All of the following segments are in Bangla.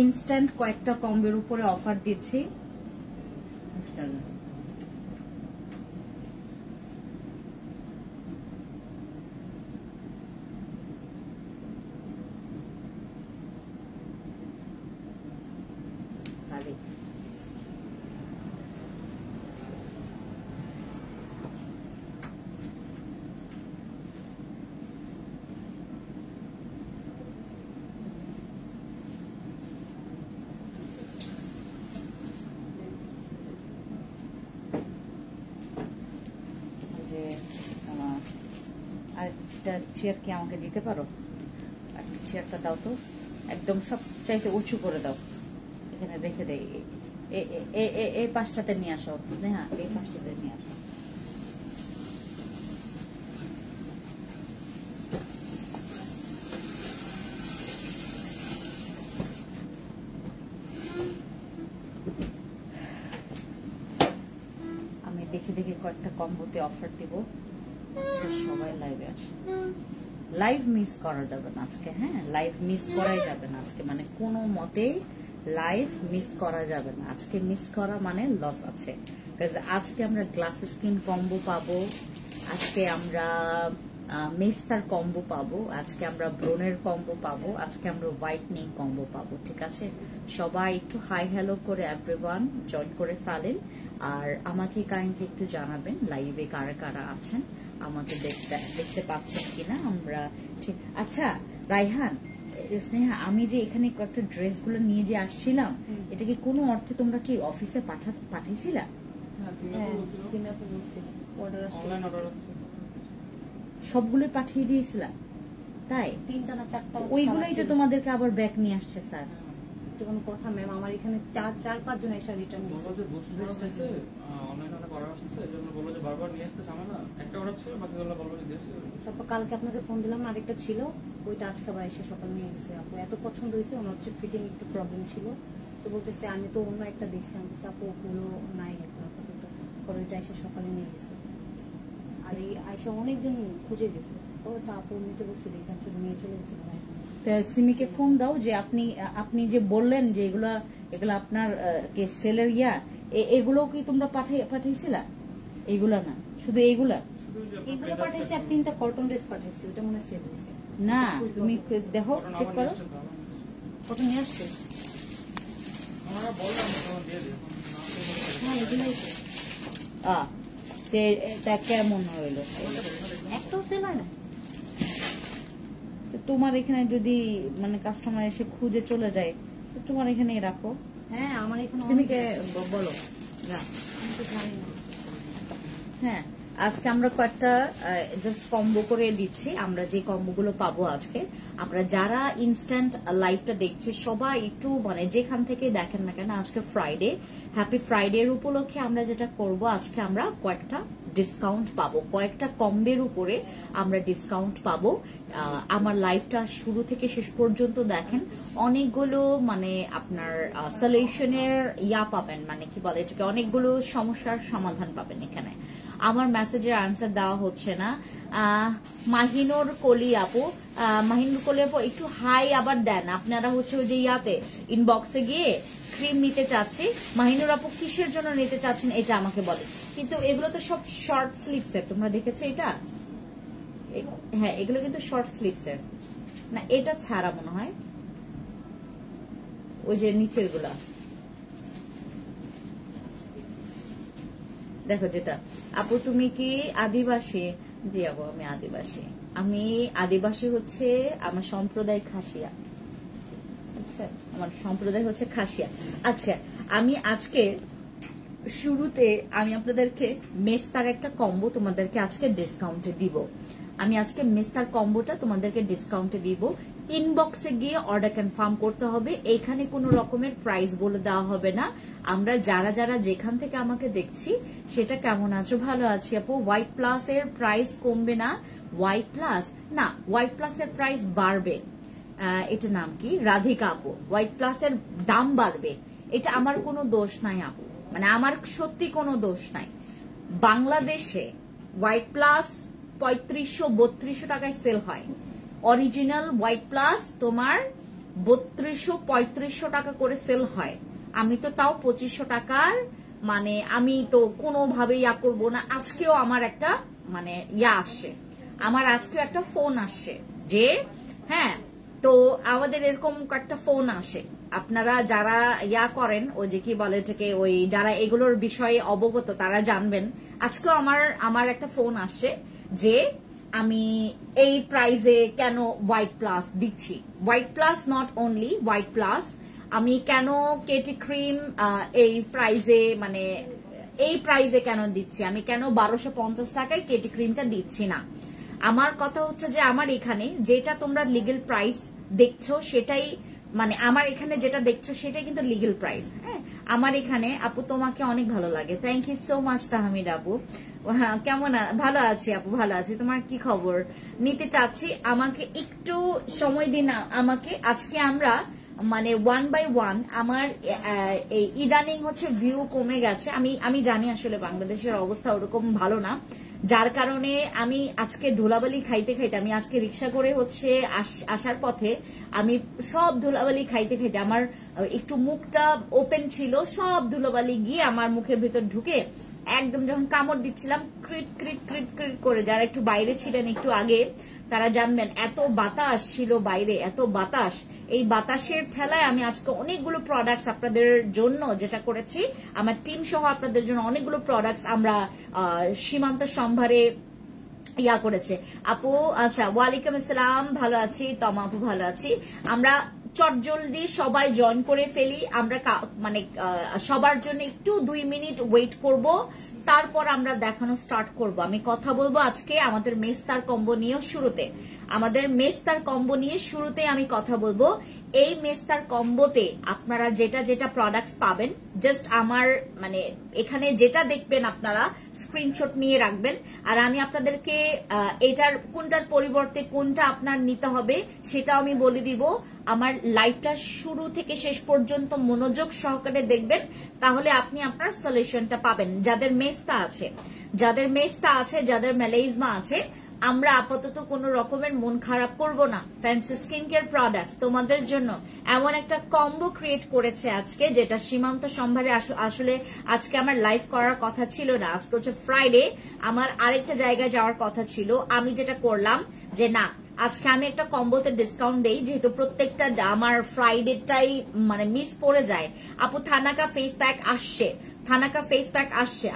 ইনস্ট্যান্ট কয়েকটা কম্বোর উপরে অফার দিচ্ছি। আরেকটা চেয়ার কি আমাকে দিতে পারো? একটা চেয়ারটা দাও তো, একদম সব চাইতে উঁচু করে দাও, এখানে রেখে দেয়। এই পাশটাতে নিয়ে আসো, হ্যাঁ এই পাশটাতে নিয়ে আসো। আমি দেখে দেখে কয়েকটা কম্বোতে অফার দিব, সবাই লাইভে আসে। লাইভ মিস করা যাবে না আজকে, হ্যাঁ লাইভ মিস করাই যাবে না আজকে, মানে কোনো মতে লাইভ মিস করা যাবে না আজকে। মিস করা মানে লস আছে। আজকে আমরা গ্লাস স্কিন কম্বো পাবো, আজকে আমরা মেস্তার কম্বো পাবো, আজকে আমরা ব্রোনের কম্বো পাবো, আজকে আমরা হোয়াইটনিং কম্বো পাবো। ঠিক আছে, সবাই একটু হাই হ্যালো করে এভরিওয়ান জয়েন করে ফেলেন। আর আমাকে কাইন্ডলি একটু জানাবেন লাইভে কারা কারা আছেন, আমাকে দেখতে পাচ্ছেন কিনা আমরা। ঠিক আচ্ছা রাইহান, স্নেহা, আমি যে এখানে কয়েকটা ড্রেস গুলো নিয়ে যে আসছিলাম, এটা কি কোনো অর্থে তোমরা কি অফিসে পাঠাইছিলা? সবগুলো পাঠিয়ে দিয়েছিলাম, তাই 3টা না 4টা, ওইগুলোই তো তোমাদেরকে আবার ব্যাক নিয়ে আসছে স্যার। এটা কোনো কথা ম্যাম, আমার এখানে 4-5 জন এসে রিটার্ন দিয়েছে। তারপর কালকে আপনাকে ফোন দিলাম, আরেকটা ছিল, ওইটা আজকে আবার এসে সকাল নিয়ে গেছে। আপু এত পছন্দ হয়েছে, ওনার হচ্ছে ফিটিং একটু প্রবলেম ছিল, তো বলতেছে আমি তো অন্য একটা দেখছি, আমি বলছি আপু ওগুলো নাই এখন আপাতত, পরে ওইটা এসে সকালে নিয়ে গেছে। আর এই আয়সা অনেকজন খুঁজে গেছে, তো ওটা আপু নিতে বলছিল, এখান থেকে নিয়ে চলে গেছিল। সিমিকে ফোন দাও যে আপনি যে বললেন যে এগুলা আপনার সেলের এগুলো কি তোমরা পাঠাইছিলা? এইগুলা না, শুধু এইগুলা এগুলো পাঠাইছি। আর 3টা কটন ড্রেস পাঠাইছি, ওটা মনে সেল হয়েছে না। তুমি দেখো, চেক করো, কটন নিয়ে আসছে। হ্যাঁ এগুলোই তো কেমন হইলো? একটাও সেল হয় না। তোমার এখানে যদি মানে কাস্টমার এসে খুঁজে চলে যায়, তোমার এখানে রাখো। হ্যাঁ আমার এখানে সিমিকে বলো না, আমি তো জানি না। হ্যাঁ আজকে আমরা কয়েকটা জাস্ট কম্বো করে দিচ্ছি। আমরা যে কম্বোগুলো পাবো আজকে, আমরা যারা ইনস্ট্যান্ট লাইভটা দেখছি সবাই একটু মানে যেখান থেকে দেখেন না কেন, আজকে ফ্রাইডে, হ্যাপি ফ্রাইডে এর উপলক্ষে আমরা যেটা করব, আজকে আমরা কয়েকটা ডিসকাউন্ট পাবো, কয়েকটা কম্বের উপরে আমরা ডিসকাউন্ট পাবো। আমার লাইভটা শুরু থেকে শেষ পর্যন্ত দেখেন, অনেকগুলো মানে আপনার সলিউশনের পাবেন, মানে কি বলে এটাকে, অনেকগুলো সমস্যার সমাধান পাবেন এখানে। আমার মেসেজের আনসার দেওয়া হচ্ছে না। মাহিনুর কলি আপু, একটু হাই আবার দেন। আপনারা হচ্ছে ওই যে ইনবক্সে গিয়ে ক্রিম নিতে চাচ্ছি। মাহিনুর আপু কিসের জন্য নিতে চাচ্ছেন এটা আমাকে বলে। কিন্তু এগুলো তো সব শর্ট স্লিভস এর, তোমরা দেখেছো এটা? হ্যাঁ এগুলো কিন্তু শর্ট স্লিভস এর না, এটা ছাড়া মনে হয় ওই যে নিচের গুলা দেখো যেটা। আপু তুমি কি আদিবাসী? জি আপু আমি আদিবাসী। আদিবাসী হচ্ছে আমার সম্প্রদায় খাসিয়া। আচ্ছা আমার সম্প্রদায় হচ্ছে খাসিয়া। আচ্ছা আমি আজকে শুরুতে আমি আপনাদেরকে মেস্তার একটা কম্বো তোমাদেরকে আজকে ডিসকাউন্টে দিব। আমি আজকে মেস্তার কম্বোটা তোমাদেরকে ডিসকাউন্টে দিব। ইনবক্সে গিয়ে অর্ডার কনফার্ম করতে হবে। এখানে কোনো রকমের প্রাইস বলে দেওয়া হবে না। আমরা যারা যারা যেখান থেকে আমাকে দেখছি সেটা কেমন আছো? ভালো আছি আপু। হোয়াইট প্লাস এর প্রাইস কমবে না? হোয়াইট প্লাস এর প্রাইস বাড়বে। এটা নাম কি? রাধিকা আপু। হোয়াইট প্লাস এর দাম বাড়বে, এটা আমার কোনো দোষ নাই আপু, মানে আমার সত্যি কোনো দোষ নাই। বাংলাদেশে হোয়াইট প্লাস 3500-3200 টাকায় সেল হয়। অরিজিনাল হোয়াইট প্লাস তোমার 3200-3500 টাকা করে সেল হয়, আমি তো তাও 2500 টাকার মানে আমি তো কোনোভাবেই ইয়া করবো না। আজকেও আমার একটা মানে ইয়া আসছে, আমার আজকেও একটা ফোন আসছে যে হ্যাঁ, তো আমাদের এরকম একটা ফোন আসে, আপনারা যারা ইয়া করেন ওই যে কি বলে থেকে ওই যারা এগুলোর বিষয়ে অবগত তারা জানবেন। আজকেও আমার একটা ফোন আসছে যে আমি এই প্রাইজে কেন হোয়াইট প্লাস দিচ্ছি, white plus not only white plus, আমি কেন কেটি ক্রিম এই প্রাইজে মানে এই প্রাইজে কেন দিচ্ছি, আমি কেন 1250 টাকায় কেটি ক্রিমটা দিচ্ছি না। আমার কথা হচ্ছে যে আমার এখানে যেটা তোমরা লিগ্যাল প্রাইস দেখছো সেটাই মানে আমার এখানে যেটা দেখছো সেটাই কিন্তু লিগ্যাল প্রাইস। হ্যাঁ, আমার এখানে আপু তোমাকে অনেক ভালো লাগে, thank you so much Tahmid আপু। কেমন ভালো আছি আপু, ভালো আছি, তোমার কি খবর নিতে চাচ্ছি, আমাকে একটু সময় দিন আমাকে। আজকে আমরা মানে 1 by 1 আমার এই ইদানিং হচ্ছে ভিউ কমে গেছে, আমি জানি আসলে বাংলাদেশের অবস্থা ওরকম ভালো না, যার কারণে আমি আজকে ধুলাবালি খাইতে খাইতে আমি আজকে রিক্সা করে হচ্ছে আসার পথে আমি সব ধুলাবালি খাইতে খাইতে আমার একটু মুখটা ওপেন ছিল, সব ধুলাবালি গিয়ে আমার মুখের ভিতর ঢুকে একদম যখন কামড় দিচ্ছিলাম ক্রিট ক্রিট ক্রিট ক্রিট করে, যারা একটু বাইরে ছিলেন একটু আগে তারা জানবেন এত বাতাস ছিল বাইরে, এত বাতাস, এই বাতাসের ঠেলায় আমি আজকে অনেকগুলো প্রোডাক্টস আপনাদের জন্য যেটা করেছি, আমার টিম সহ আপনাদের জন্য অনেকগুলো প্রোডাক্টস আমরা সীমান্ত সম্ভারে ইয়া করেছে। আপু আচ্ছা, ওয়ালাইকুম আসসালাম, ভালো আছি, তমা আপু ভালো আছি। আমরা চটজলদি সবাই জয়েন করে ফেলি, আমরা মানে সবার জন্য একটু 2 মিনিট ওয়েট করব, তারপর আমরা দেখানো স্টার্ট করব। আমি কথা বলবো আজকে আমাদের মেস্তার কম্বো নিয়ে, শুরুতে আমাদের মেস্তার কম্বো নিয়ে শুরুতে আমি কথা বলবো। এই মেস্তার কম্বোতে আপনারা যেটা যেটা প্রোডাক্টস পাবেন, জাস্ট আমার মানে এখানে যেটা দেখবেন আপনারা স্ক্রিনশট নিয়ে রাখবেন, আর আমি আপনাদেরকে এটার কোনটার পরিবর্তে কোনটা আপনার নিতে হবে সেটাও আমি বলে দিব। আমার লাইফটা শুরু থেকে শেষ পর্যন্ত মনোযোগ সহকারে দেখবেন, তাহলে আপনি আপনার সলিউশনটা পাবেন। যাদের মেস্তা আছে, যাদের মেস্তা আছে, যাদের মেলাইজমা আছে, আমরা আপাতত কোনো রকমের মন খারাপ করব না। ফ্যান্সি স্কিন কেয়ার প্রোডাক্টস তোমাদের জন্য এমন একটা কম্বো ক্রিয়েট করেছে আজকে, যেটা সীমান্ত সম্ভারে আসলে আজকে আমার লাইভ করার কথা ছিল না, আজকে হচ্ছে ফ্রাইডে, আমার আরেকটা জায়গায় যাওয়ার কথা ছিল। আমি যেটা করলাম যে না, আজকে আমি একটা কম্বোতে ডিসকাউন্ট দেই, যেহেতু প্রত্যেকটা আমার ফ্রাইডেটাই মানে মিস পড়ে যায়। আপু থানাকা ফেস প্যাক আসছে, থানাকা ফেস প্যাক আসছে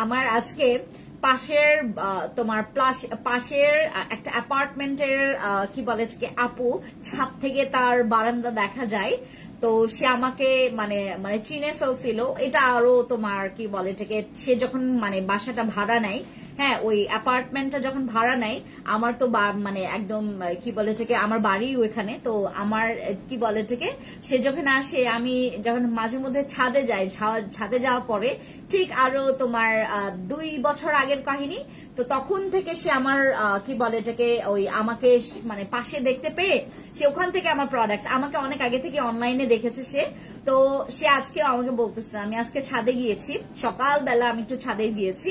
আমার আজকে পাশের তোমার পাশের একটা অ্যাপার্টমেন্টের কি বলে আপু, ছাদ থেকে তার বারান্দা দেখা যায়, তো সে আমাকে মানে মানে চিনে ফেলছিল। এটা আরো তোমার কি বলে এটাকে, সে যখন মানে বাসাটা ভাড়া নেয়, হ্যাঁ ওই অ্যাপার্টমেন্টটা যখন ভাড়া নেয়, আমার তো মানে একদম কি বলে এটাকে আমার বাড়ি ওইখানে, তো আমার কি বলে এটাকে সে যখন আসে, আমি যখন মাঝে মধ্যে ছাদে যাই, ছাদে যাওয়ার পরে ঠিক আরো তোমার 2 বছর আগের কাহিনী, তো তখন থেকে সে আমার কি বলে এটাকে ওই আমাকে মানে পাশে দেখতে পেয়ে সে ওখান থেকে আমার প্রোডাক্টস আমাকে অনেক আগে থেকে অনলাইনে দেখেছে সে, তো সে আজকেও আমাকে বলতেছে, আমি আজকে ছাদে গিয়েছি সকালবেলা, আমি একটু ছাদে গিয়েছি,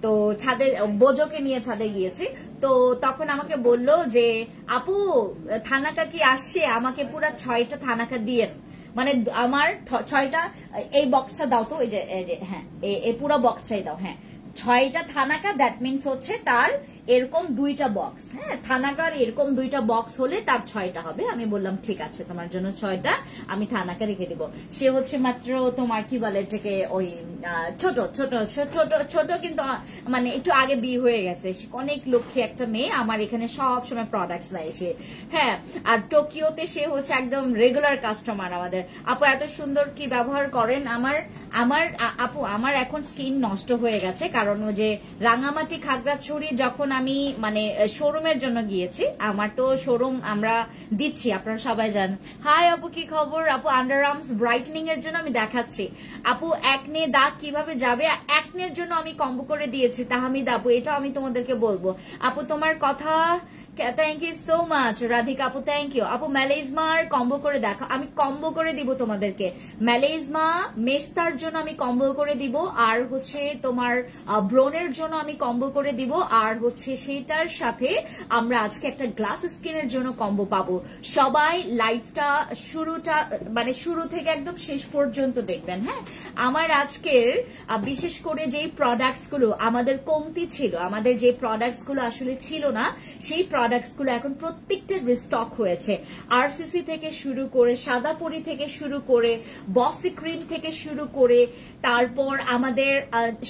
তো ছাদে বোজোকে নিয়ে ছাদে গিয়েছি, তো তখন আমাকে বলল যে আপু থানাকা কি আসছে, আমাকে পুরো 6টা থানাকা দিয়ে, মানে আমার 6টা এই বক্সটা দাও তো, এই যে হ্যাঁ এই পুরো বক্সটাই দাও, হ্যাঁ 6টা থানাকা, দ্যাট মিনস হচ্ছে তার এরকম 2টা বক্স, হ্যাঁ থানাকার এরকম 2টা বক্স হলে তার 6টা হবে। আমি বললাম ঠিক আছে, তোমার জন্য 6টা আমি থানাকা রেখে দিব। সে হচ্ছে মাত্র তোমার কি বলে এটাকে ওই ছোট ছোট ছোট ছোট, কিন্তু মানে একটু আগে বিয়ে হয়ে গেছে, অনেক লক্ষ্মী একটা মেয়ে, আমার এখানে সব সময় প্রোডাক্টস নেয় সে, হ্যাঁ। আর টোকিওতে সে হচ্ছে একদম রেগুলার কাস্টমার আমাদের। আপু এত সুন্দর কি ব্যবহার করেন, আপু আমার এখন স্কিন নষ্ট হয়ে গেছে, কারণ ওই যে রাঙামাটি খাগড়াছড়ি যখন আমি মানে শোরুমের জন্য গিয়েছি, আমার তো শোরুম আমরা দিচ্ছি আপনারা সবাই জানেন। হাই আপু কি খবর আপু, আন্ডার আর্মস ব্রাইটনিং এর জন্য আমি দেখাচ্ছি আপু, একনে দাগ কিভাবে যাবে, একনের জন্য আমি কম্বো করে দিয়েছি তাহমিদ আপু, এটা আমি তোমাদেরকে বলবো। আপু তোমার কথা thank you so much Radhika আপু, থ্যাংক ইউ আপু। ম্যালেজমার কম্বো করে দেখো, আমি কম্বো করে দিব তোমাদেরকে। ম্যালেজমা মেস্তার জন্য আমি কম্বো করে দিব, আর হচ্ছে তোমার ব্রোনের জন্য আমি কম্বো করে দিব, আর হচ্ছে সেটার সাথে আমরা আজকে একটা গ্লাস স্কিনের জন্য কম্বো পাবো। সবাই লাইভটা মানে শুরু থেকে একদম শেষ পর্যন্ত দেখবেন। হ্যাঁ, আমার আজকের বিশেষ করে যেই প্রোডাক্টস গুলো আমাদের কমতি ছিল, আমাদের যে প্রোডাক্টস গুলো আসলে ছিল না, সেই প্রোডাক্টস গুলো এখন প্রত্যেকটা রিস্টক হয়েছে। আরসিসি থেকে শুরু করে, সাদাপুরি থেকে শুরু করে, বসি ক্রিম থেকে শুরু করে, তারপর আমাদের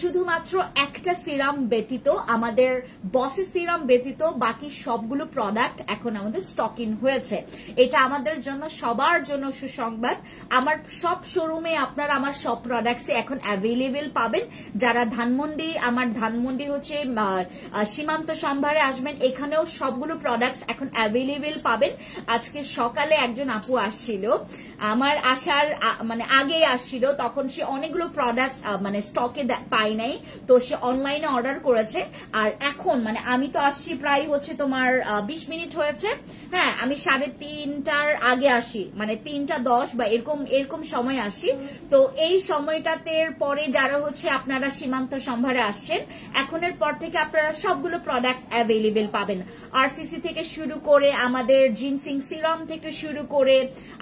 শুধুমাত্র একটা সিরাম ব্যতীত, আমাদের বসি সিরাম ব্যতীত বাকি সবগুলো প্রোডাক্ট এখন আমাদের স্টক ইন হয়েছে। এটা আমাদের জন্য, সবার জন্য সুসংবাদ। আমার সব শোরুমে আপনারা আমার সব প্রোডাক্টস এখন অ্যাভেলেবেল পাবেন। যারা ধানমন্ডি, আমার ধানমন্ডি হচ্ছে সীমান্ত সম্ভারে আসবেন, এখানেও সবগুলো প্রোডাক্টস এখন অ্যাভেলেবেল পাবেন। আজকে সকালে একজন আপু আসছিল, আমার আসার মানে আগেই আসছিল, তখন সে অনেকগুলো প্রোডাক্টস মানে স্টকে পাই নাই, তো সে অনলাইনে অর্ডার করেছে। আর এখন মানে আমি তো আসছি প্রায় হচ্ছে তোমার 20 মিনিট হয়েছে। হ্যাঁ, আমি 3:30টার আগে আসি, মানে 3:10 বা এরকম সময় আসি। তো এই সময়টাতে পরে যারা হচ্ছে আপনারা সীমান্ত সম্ভারে আসছেন, এখনের পর থেকে আপনারা সবগুলো প্রোডাক্টস অ্যাভেলেবেল পাবেন। আরসিসি থেকে শুরু করে, আমাদের জিনসিং সিরাম থেকে শুরু করে,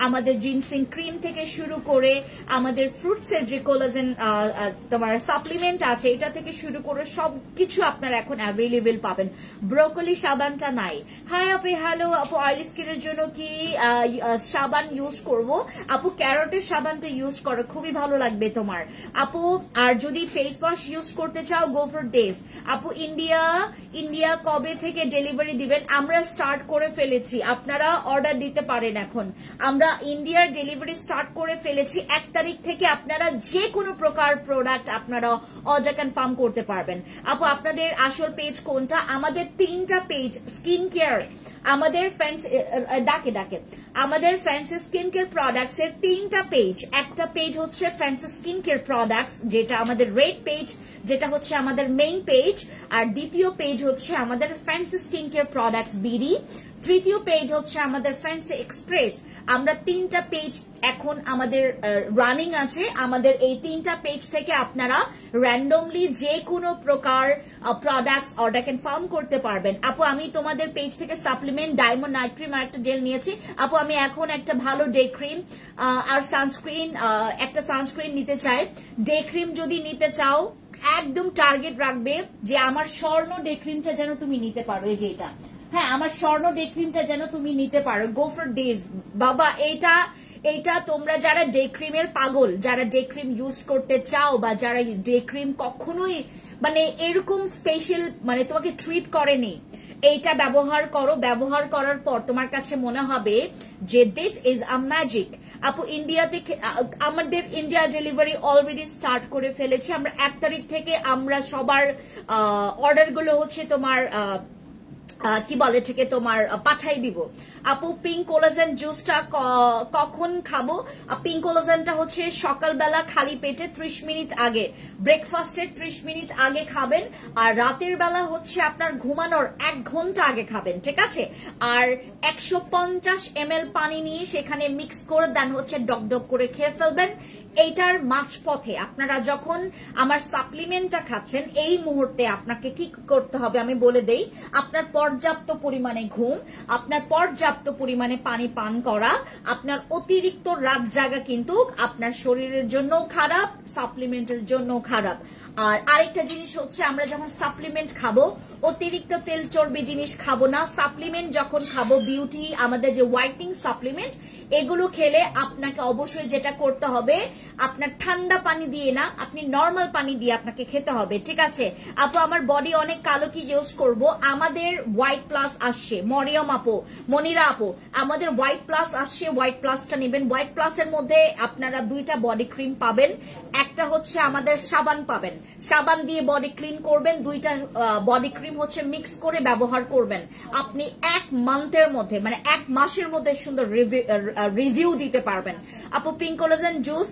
আমাদের জিনসিং ক্রিম থেকে শুরু করে, আমাদের ফ্রুটসের যে কোলাজেন তোমার সাপ্লিমেন্ট আছে, এটা থেকে শুরু করে সবকিছু আপনারা এখন অ্যাভেলেবেল পাবেন। ব্রোকলি সাবানটা নাই। হাই আপু, হ্যালো আপু, অয়েলি স্কিনের জন্য কি সাবান ইউজ করব? আপু ক্যারটের সাবানটা ইউজ করো, খুবই ভালো লাগবে তোমার আপু। আর যদি ফেস ওয়াশ ইউজ করতে চাও, গো ফর ডেজ। আপু ইন্ডিয়া কবে থেকে ডেলিভারি দিবেন? আমরা স্টার্ট করে ফেলেছি, আপনারা অর্ডার দিতে পারেন। এখন আমরা ইন্ডিয়ার ডেলিভারি স্টার্ট করে ফেলেছি। 1 তারিখ থেকে আপনারা যে কোনো প্রকার প্রোডাক্ট আপনারা অর্ডার কনফার্ম করতে পারবেন। আপু আপনাদের আসল পেজ কোনটা? আমাদের 3টা পেজ স্কিন কেয়ার, আমাদের আমাদের ফ্যান্সি স্কিন কেয়ার প্রোডাক্টস এর 3টা পেজ। একটা পেজ হচ্ছে ফ্যান্সি স্কিন কেয়ার প্রোডাক্টস, যেটা আমাদের রেড পেজ, যেটা হচ্ছে আমাদের মেইন পেজ। আর দ্বিতীয় পেজ হচ্ছে আমাদের fancy skin care products BD. তৃতীয় পেজ হচ্ছে আমাদের ফ্যান্সি এক্সপ্রেস। আমরা 3টা পেজ এখন আমাদের রানিং আছে। আমাদের এই 3টা পেজ থেকে আপনারা র্যান্ডমলি যে কোনো প্রকার প্রোডাক্টস অর্ডার কনফার্ম করতে পারবেন। আপু আমি তোমাদের পেজ থেকে সাপ্লিমেন্ট, ডায়মন্ড নাইট ক্রিম আর একটা জেল নিয়েছি। আপু আমি এখন একটা ভালো ডে ক্রিম আর সানস্ক্রিন, একটা সানস্ক্রিন নিতে চাই। ডে ক্রিম যদি নিতে চাও, একদম টার্গেট রাখবে যে আমার স্বর্ণ ডে ক্রিমটা যেন তুমি নিতে পারো। এই যে এটা, হ্যাঁ, আমার স্বর্ণ ডে ক্রিমটা যেন তুমি নিতে পারো। গো ফর ডেজ বাবা। এইটা তোমরা যারা ডে ক্রিমের পাগল, যারা ডে ক্রিম ইউজ করতে চাও, বা যারা ডে ক্রিম কখনোই মানে এরকম স্পেশাল মানে তোমাকে ট্রিট করেনি, এইটা ব্যবহার করো। ব্যবহার করার পর তোমার কাছে মনে হবে যে দিস ইজ আ ম্যাজিক। আপু ইন্ডিয়াতে, আমাদের ইন্ডিয়া ডেলিভারি অলরেডি স্টার্ট করে ফেলেছি। আমরা 1 তারিখ থেকে আমরা সবার অর্ডার গুলো হচ্ছে তোমার কি বলে থেকে তোমার পাঠাই দিব। আপু পিঙ্ক কোলাজেন জুসটা কখন খাবো? পিঙ্ক কোলাজেনটা হচ্ছে সকালবেলা খালি পেটে 30 মিনিট আগে, ব্রেকফাস্টের 30 মিনিট আগে খাবেন। আর রাতের বেলা হচ্ছে আপনার ঘুমানোর 1 ঘন্টা আগে খাবেন, ঠিক আছে? আর 150 ml পানি নিয়ে সেখানে মিক্স করে দেন হচ্ছে ডক করে খেয়ে ফেলবেন। এইটার মাঝপথে আপনারা যখন আমার সাপ্লিমেন্টটা খাচ্ছেন, এই মুহূর্তে আপনাকে কি করতে হবে আমি বলে দেই। আপনার পর্যাপ্ত পরিমাণে ঘুম, আপনার পর্যাপ্ত পরিমাণে পানি পান করা, আপনার অতিরিক্ত রাত জাগা কিন্তু আপনার শরীরের জন্য খারাপ, সাপ্লিমেন্টের জন্য খারাপ। আর আরেকটা জিনিস হচ্ছে, আমরা যখন সাপ্লিমেন্ট খাবো অতিরিক্ত তেল চর্বি জিনিস খাবো না। সাপ্লিমেন্ট যখন খাবো, বিউটি আমাদের যে হোয়াইটনিং সাপ্লিমেন্ট, এগুলো খেলে আপনাকে অবশ্যই যেটা করতে হবে, আপনার ঠান্ডা পানি দিয়ে না, আপনি নর্মাল পানি দিয়ে আপনাকে খেতে হবে, ঠিক আছে? আপু আমার বডি অনেক কালো, কি ইউজ করব? আমাদের হোয়াইট প্লাস আসছে, মরিয়ম আপু, মনিরা আপু, আমাদের হোয়াইট প্লাস আসছে, হোয়াইট প্লাসটা নেবেন। হোয়াইট প্লাস এর মধ্যে আপনারা 2টা বডি ক্রিম পাবেন। একটা হচ্ছে আমাদের সাবান পাবেন, সাবান দিয়ে বডি ক্লিন করবেন, দুইটা বডি ক্রিম হচ্ছে মিক্স করে ব্যবহার করবেন, আপনি 1 মান্থের মধ্যে মানে 1 মাসের মধ্যে সুন্দর রিভিউ দিতে পারবেন। আপু পিঙ্ক কোলাজেন জুস,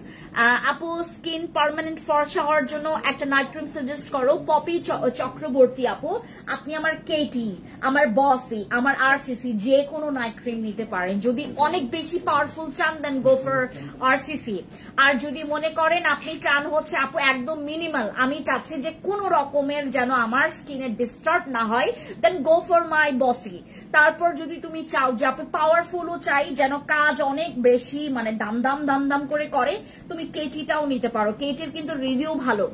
আপু স্কিন পার্মানেন্ট ফর্সা হওয়ার জন্য একটা নাইট ক্রিম সাজেস্ট করো। পপি চক্রবর্তী আপু, আপনি আমার কেটি, আমার বসি, আমার আরসিসি যে কোনো নাইট ক্রিম নিতে পারেন। যদি অনেক বেশি পাওয়ারফুল চান দেন গো ফর আরসিসি। আর যদি মনে করেন আপনি চান হচ্ছে আপু একদম মিনিমাল, আমি চাচ্ছি যে কোনো রকমের যেন আমার স্কিনে ডিস্টার্ব না হয়, দেন গো ফর মাই বসি। তারপর যদি তুমি চাও যে আপু পাওয়ারফুলও চাই, যেন কাজ অনেক বেশি মানে দাম দাম করে, তুমি কেটিটাও নিতে পারো। কেটির কিন্তু রিভিউ ভালো।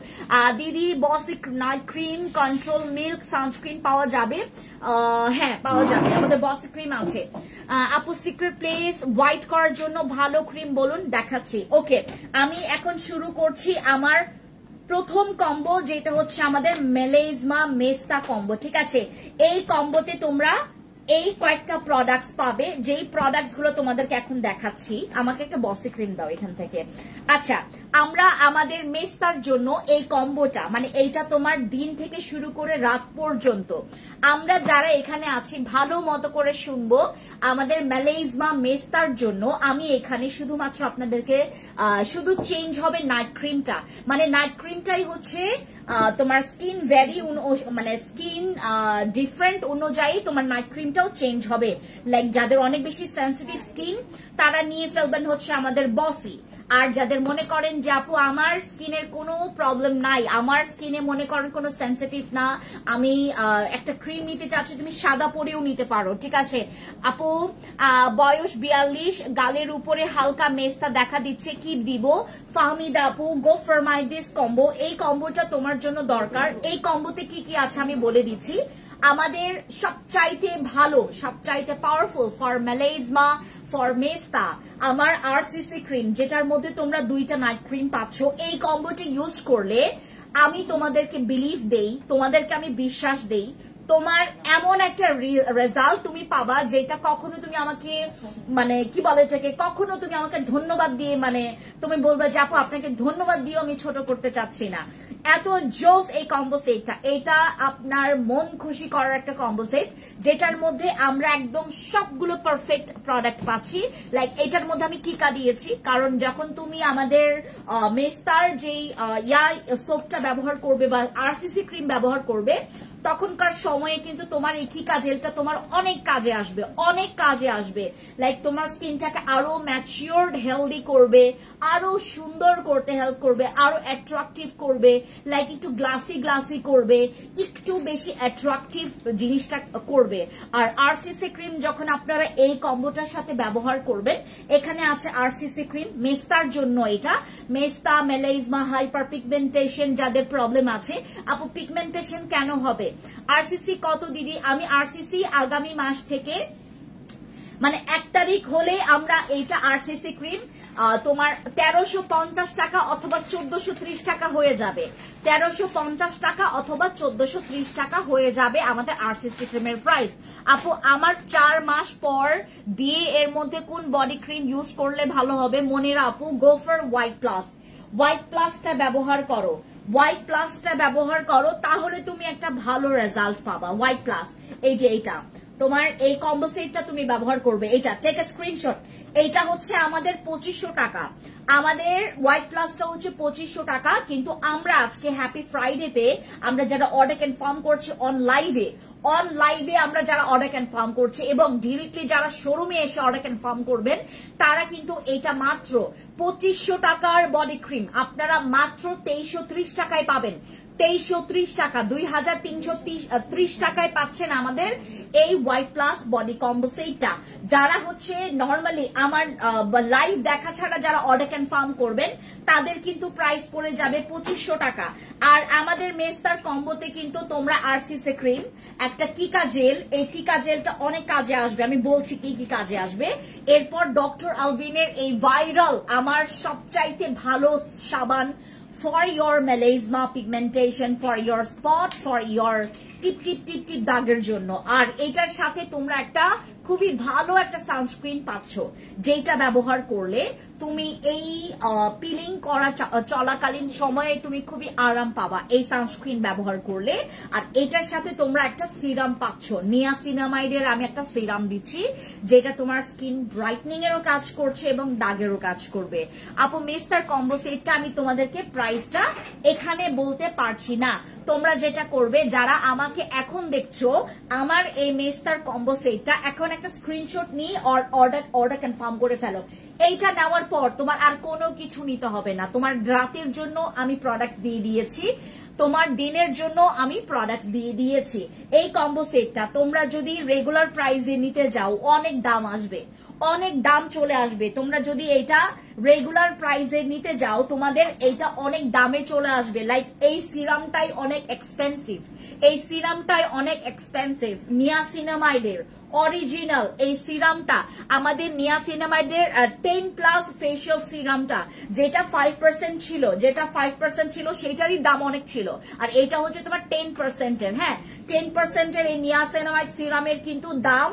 দিদি বসি night cream, control milk, sunscreen পাওয়া যাবে? হ্যাঁ পাওয়া যাবে, আমাদের বসি ক্রিম আছে। আপু সিক্রেট প্লেস হোয়াইট করার জন্য ভালো ক্রিম বলুন, দেখাচ্ছি। ওকে, আমি এখন শুরু করছি আমার প্রথম কম্বো, যেটা হচ্ছে আমাদের মেলেজমা মেস্তা কম্বো। ঠিক আছে, এই কম্বোতে তোমরা এই কয়েকটা প্রোডাক্টস পাবে, যেই প্রোডাক্টস গুলো তোমাদেরকে এখন দেখাচ্ছি। আমাকে একটা বসি ক্রিম দাও এখান থেকে। আচ্ছা, আমরা আমাদের মেস্তার জন্য এই কম্বোটা মানে এইটা তোমার দিন থেকে শুরু করে রাত পর্যন্ত আমরা যারা এখানে আছি ভালো মতো করে শুনবো। আমাদের মেলেজমা মেস্তার জন্য আমি এখানে শুধুমাত্র আপনাদেরকে শুধু চেঞ্জ হবে নাইট ক্রিমটা, মানে নাইট ক্রিমটাই হচ্ছে তোমার স্কিন মানে স্কিন ডিফারেন্ট অনুযায়ী তোমার নাইট ক্রিমটাও চেঞ্জ হবে। লাইক যাদের অনেক বেশি সেন্সিটিভ স্কিন তারা নিয়ে ফেলবেন হচ্ছে আমাদের বসি। আর যাদের মনে করেন যে আপু আমার স্কিনের কোনো প্রবলেম নাই, আমার স্কিনে মনে করেন কোনো সেন্সিটিভ না, আমি একটা ক্রিম নিতে চাচ্ছি, তুমি সাদা পরেও নিতে পারো। ঠিক আছে আপু, বয়স 42, গালের উপরে হালকা মেস্তা দেখা দিচ্ছে, কি দিব? ফাহমিদা আপু, go for my this combo. এই কম্বোটা তোমার জন্য দরকার। এই কম্বোতে কি কি আছে আমি বলে দিচ্ছি। আমাদের সবচাইতে ভালো, সবচাইতে পাওয়ারফুল ফর মেলেজমা, ফর মেস্তা আমার আরসিসি ক্রিম, যেটার মধ্যে তোমরা 2টা নাইট ক্রিম পাচ্ছ। এই কম্বোটি ইউজ করলে আমি তোমাদেরকে বিলিভ দেই, তোমাদেরকে আমি বিশ্বাস দেই, তোমার এমন একটা রেজাল্ট তুমি পাবা যেটা কখনো তুমি আমাকে মানে কি বলে এটাকে, কখনো তুমি আমাকে ধন্যবাদ দিয়ে মানে তুমি বলবে যে আপু আপনাকে ধন্যবাদ দিয়েও আমি ছোট করতে চাচ্ছি না। এত জোস এই কম্বো সেটটা, এটা আপনার মন খুশি করার একটা কম্বো সেট, যেটার মধ্যে আমরা একদম সবগুলো পারফেক্ট প্রোডাক্ট পাচ্ছি। লাইক এটার মধ্যে আমি কিকা দিয়েছি, কারণ যখন তুমি আমাদের মেস্তার যেই সোপটা ব্যবহার করবে বা আরসিসি ক্রিম ব্যবহার করবে, তখনকার সময়ে কিন্তু তোমার এই কিকা জেলটা তোমার অনেক কাজে আসবে, অনেক কাজে আসবে। লাইক তোমার স্কিনটাকে আরো ম্যাচিওরড হেলদি করবে, আরো সুন্দর করতে হেল্প করবে, আরো অ্যাট্রাকটিভ করবে, লাইক একটু গ্লাসি করবে, একটু বেশি অ্যাট্রাকটিভ জিনিসটা করবে। আর আরসিসি ক্রিম যখন আপনারা এই কম্বোটার সাথে ব্যবহার করবেন, এখানে আছে আরসিসি ক্রিম মেস্তার জন্য, এটা মেস্তা, মেলেজমা, হাইপার পিগমেন্টেশন যাদের প্রবলেম আছে। আপু পিগমেন্টেশন কেন হবে? আরসিসি কত দিদি? আমি আরসিসি আগামী মাস থেকে মানে 1 তারিখ হলে আমরা এইটা আরসিসি ক্রিম তোমার 1350 টাকা অথবা 1430 টাকা হয়ে যাবে। 1350 টাকা অথবা 1430 টাকা হয়ে যাবে আমাদের আরসিসি ক্রিমের প্রাইস। আপু আমার 4 মাস পর বিয়ে, এর মধ্যে কোন বডি ক্রিম ইউজ করলে ভালো হবে? মনিরা আপু, go for white plus. White প্লাসটা ব্যবহার করো, হোয়াইট প্লাসটা ব্যবহার করো, তাহলে তুমি একটা ভালো রেজাল্ট পাবা। হোয়াইট প্লাস, এই যে এইটা তোমার এই কম্বো সেটটা তুমি ব্যবহার করবে, এটা টেক এ স্ক্রিনশট। এইটা হচ্ছে আমাদের 2500 টাকা, আমাদের হোয়াইট প্লাসটা হচ্ছে 2500 টাকা। কিন্তু আমরা আজকে হ্যাপি ফ্রাইডেতে আমরা যারা অর্ডার কনফার্ম করছি অন লাইভে আমরা যারা অর্ডার কনফার্ম করছি এবং ডিরেক্টলি যারা শোরুমে এসে অর্ডার কনফার্ম করবেন, তারা কিন্তু এটা মাত্র 2500 টাকার বডি ক্রিম আপনারা মাত্র 2330 টাকায় পাবেন। 2330 টাকা, 2330 টাকায় পাচ্ছেন আমাদের এই হোয়াইট প্লাস বডি কম্বো সেটটা। যারা হচ্ছে নর্মালি আমার লাইভ দেখা ছাড়া যারা অর্ডার কনফার্ম করবেন, তাদের কিন্তু প্রাইস পড়ে যাবে 2500 টাকা। আর আমাদের মেস্তার কম্বোতে কিন্তু তোমরা আরসিসি ক্রিম, একটা কিকা জেল, এই কিকা জেলটা অনেক কাজে আসবে, আমি বলছি কি কি কাজে আসবে। এরপর ডক্টর আলভিনের এই ভাইরাল আমার সবচাইতে ভালো সাবান for your melasma pigmentation, for your spot, for your টিপ টিপ টিপ টিপ দাগের জন্য। আর এটার সাথে তোমরা একটা খুবই ভালো একটা সানস্ক্রিন পাচ্ছ, যেটা ব্যবহার করলে তুমি এই পিলিং করা চলাকালীন সময়ে তুমি খুবই আরাম পাবা এই সানস্ক্রিন ব্যবহার করলে। আর এটার সাথে তোমরা একটা সিরাম পাচ্ছ, নিয়াসিনামাইডের আমি একটা সিরাম দিচ্ছি, যেটা তোমার স্কিন ব্রাইটনিং এরও কাজ করছে এবং দাগেরও কাজ করবে। আপু মেস্তার কম্বো সেটটা আমি তোমাদেরকে প্রাইসটা এখানে বলতে পারছি না। তোমরা যেটা করবে, যারা আমাকে এখন দেখছো, আমার এই মেস্তার কম্বো সেটটা এখন একটা স্ক্রিনশট নিয়ে অর্ডার কনফার্ম করে ফেলো। এইটা নেওয়ার পর তোমার আর কোনো কিছু নিতে হবে না। তোমার রাতের জন্য আমি প্রোডাক্ট দিয়ে দিয়েছি, তোমার দিনের জন্য আমি প্রোডাক্ট দিয়ে দিয়েছি। এই কম্বো সেটটা তোমরা যদি রেগুলার প্রাইসে নিতে যাও অনেক দাম আসবে, অনেক দাম চলে আসবে। তোমরা যদি এটা রেগুলার প্রাইসে নিতে যাও তোমাদের এটা অনেক দামে চলে আসবে। লাইক এই সিরামটাই অনেক এক্সপেন্সিভ, এই সিরামটাই অনেক এক্সপেন্সিভ। নিয়াসিনামাইডের অরিজিনাল এই সিরামটা, আমাদের নিয়াসিনামাইডের 10+ ফেশিয়াল সিরামটা, যেটা 5% ছিল, যেটা 5% ছিল সেটারই দাম অনেক ছিল। আর এটা হচ্ছে তোমার 10%-এর, হ্যাঁ 10%-এর এই নিয়াসিনামাইড সিরামের কিন্তু দাম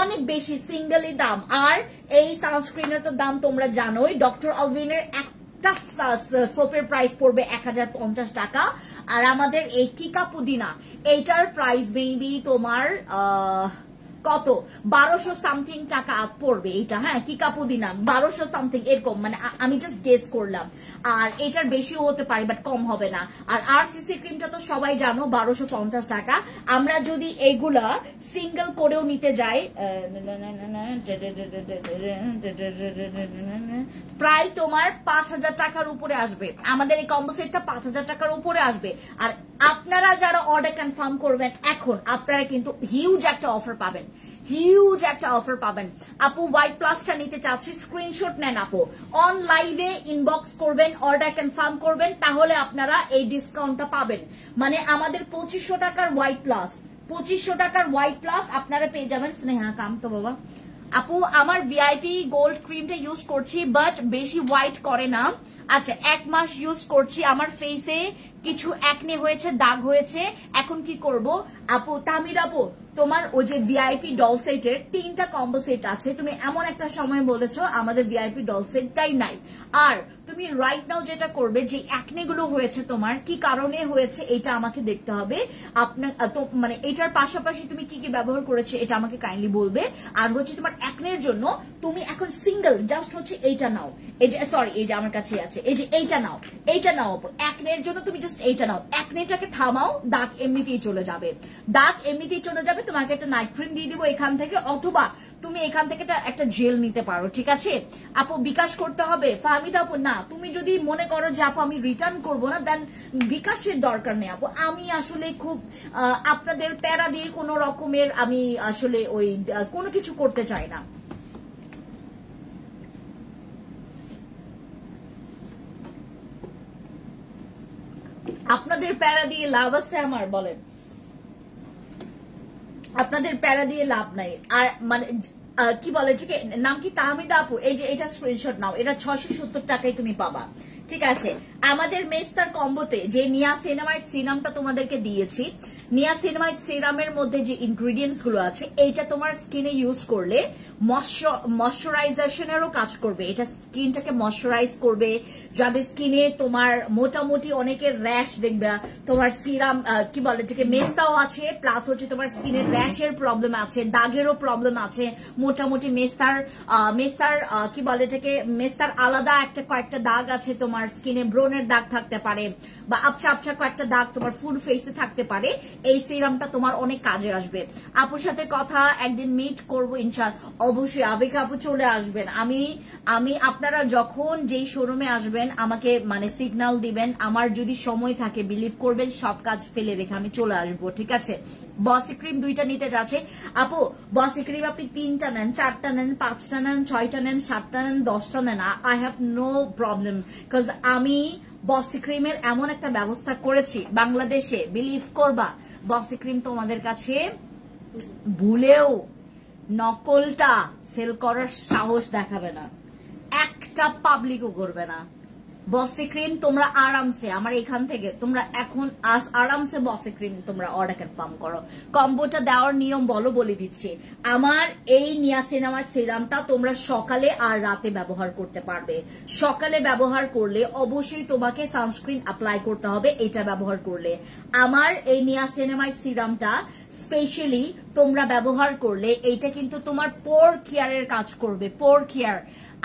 অনেক বেশি, সিঙ্গেলই দাম। আর এই সানস্ক্রিনের তো দাম তোমরা জানোই। ডক্টর আলভিনের একটা সোপের প্রাইস পড়বে 1050 টাকা। আর আমাদের এই কিকা পুদিনা এইটার প্রাইস মেবি তোমার কত 1200 সামথিং টাকা পড়বে এইটা, হ্যাঁ কিকা পুদিনা 1200 সামথিং এরকম, মানে আমি জাস্ট গেস করলাম। আর এটার বেশিও হতে পারে বাট কম হবে না। আর আরসিসি ক্রিমটা তো সবাই জানো 1250 টাকা। আমরা যদি এগুলা সিঙ্গেল করেও নিতে যাই প্রায় তোমার 5000 টাকার উপরে আসবে। আমাদের এই কম্বো সেটটা 5000 টাকার উপরে আসবে। আর আপনারা যারা অর্ডার কনফার্ম করবেন এখন, আপনারা কিন্তু হিউজ একটা অফার পাবেন, হিউজ একটা অফার পাবেন। আপু হোয়াইট প্লাসটা নিতে চাচ্ছি, স্ক্রিনশট নেন আপু, অন লাইভে ইনবক্স করবেন, অর্ডার কনফার্ম করবেন, তাহলে আপনারা এই ডিসকাউন্টটা পাবেন। মানে আমাদের 2500 টাকার হোয়াইট প্লাস, 2500 টাকার হোয়াইট প্লাস আপনারা পেয়ে যাবেন। স্নেহা কাম তো বাবা। আপু আমার ভিআইপি গোল্ড ক্রিমটা ইউজ করছি বাট বেশি হোয়াইট করে না। আচ্ছা 1 মাস ইউজ করছি, আমার ফেসে কিছু একনে হয়েছে, দাগ হয়েছে, এখন কি করব? আপু তামির আপু তোমার ওই যে ভিআইপি ডল সেটের 3টা কম্বো সেট আছে, তুমি এমন একটা সময় বলেছো আমাদের ভিআইপি ডল সেটটাই নাই। আর তুমি রাইট নাও যেটা করবে, যে একনে গুলো হয়েছে তোমার কি কারণে হয়েছে এটা আমাকে দেখতে হবে। আপনার মানে এটার পাশাপাশি তুমি কি কি ব্যবহার করেছে এটা আমাকে কাইন্ডলি বলবে। আর হচ্ছে তোমার একনের জন্য তুমি এখন সিঙ্গেল জাস্ট হচ্ছে এইটা নাও, এই যে সরি এই যে আমার কাছে আছে, এই যে এইটা নাও, এইটা নাও আপু। একনের জন্য তুমি জাস্ট এইটা নাও, একনেটাকে থামাও, দাগ এমনিতেই চলে যাবে, দাগ এমনিতেই চলে যাবে। তোমাকে একটা নাইট ক্রিম দিয়ে দিব এখান থেকে, অথবা তুমি এখান থেকে একটা জেল নিতে পারো, ঠিক আছে আপু? বিকাশ করতে হবে ফাহমিদা আপু? না, তুমি যদি মনে করো যে আপু আমি রিটার্ন করবো না, দেন বিকাশের দরকার নেই আপু। আমি আসলে খুব আপনাদের প্যারা দিয়ে কোনো রকমের আমি আসলে ওই কোনো কিছু করতে চাই না। আপনাদের প্যারা দিয়ে লাভ আছে আমার? বলেন, আপনাদের প্যারা দিয়ে লাভ নাই। আর মানে কি বলে নাম কি তাহমিদা আপু? এই যে এটা স্ক্রিনশট নাও, এটা 670 টাকায় তুমি পাবা, ঠিক আছে? আমাদের মেস্তার কম্বোতে যে নিয়াসিনামাইড সিরামটা তোমাদেরকে দিয়েছি, নিয়াসিনামাইড সিরামের মধ্যে যে ইনগ্রেডিয়েন্টস গুলো আছে, এইটা তোমার স্কিনে ইউজ করলে ময়শ্চারাইজেশনেরও কাজ করবে। এটা স্কিনটাকে ময়শ্চারাইজ করবে। যাদের স্কিনে তোমার মোটামুটি অনেকের র্যাশ দেখবে, তোমার সিরাম কি বলে এটাকে মেস্তাও আছে, প্লাস হচ্ছে তোমার স্কিনের র্যাশের প্রবলেম আছে, দাগেরও প্রবলেম আছে। মোটামুটি মেস্তার কি বলে এটাকে, মেস্তার আলাদা একটা কয়েকটা দাগ আছে তোমার স্কিনে, ব্রনের দাগ থাকতে পারে, বা আবছা আবছা কয়েকটা দাগ তোমার ফুল ফেসে থাকতে পারে। এই সিরামটা তোমার অনেক কাজে আসবে। আপুর সাথে কথা একদিন মিট করবো ইনশাআল্লাহ, অবশ্যই আবেগ আপু চলে আসবেন। আমি আপনারা যখন যেই শোরুমে আসবেন আমাকে মানে সিগন্যাল দিবেন, আমার যদি সময় থাকে বিলিভ করবেন সব কাজ ফেলে রেখে আমি চলে আসবো, ঠিক আছে? বসি ক্রিম 2টা নিতে যাচ্ছে আপু, বসি ক্রিম আপনি 3টা নেন, 4টা নেন, 5টা নেন, 6টা নেন, 7টা নেন, 10টা নেন, I have no problem. Because আমি বসি ক্রিমের এমন একটা ব্যবস্থা করেছি বাংলাদেশে, বিলিভ করবা বসি ক্রিম তোমাদের কাছে ভুলেও নকলটা সেল করার সাহস দেখাবে না, একটা পাবলিকও করবে না, বসি ক্রিম তোমরা আরামসে আমার এখান থেকে তোমরা এখন আরামসে বসি ক্রিম তোমরা অর্ডার কনফার্ম করো। কম্বোটা দেওয়ার নিয়ম বলে দিচ্ছি। আমার এই নিয়াসিনামাইড সিরামটা তোমরা সকালে আর রাতে ব্যবহার করতে পারবে। সকালে ব্যবহার করলে অবশ্যই তোমাকে সানস্ক্রিন অ্যাপ্লাই করতে হবে। এটা ব্যবহার করলে আমার এই নিয়াসিনামাইড সিরামটা স্পেশালি তোমরা ব্যবহার করলে এইটা কিন্তু তোমার পোর কেয়ারের কাজ করবে। পোর কেয়ার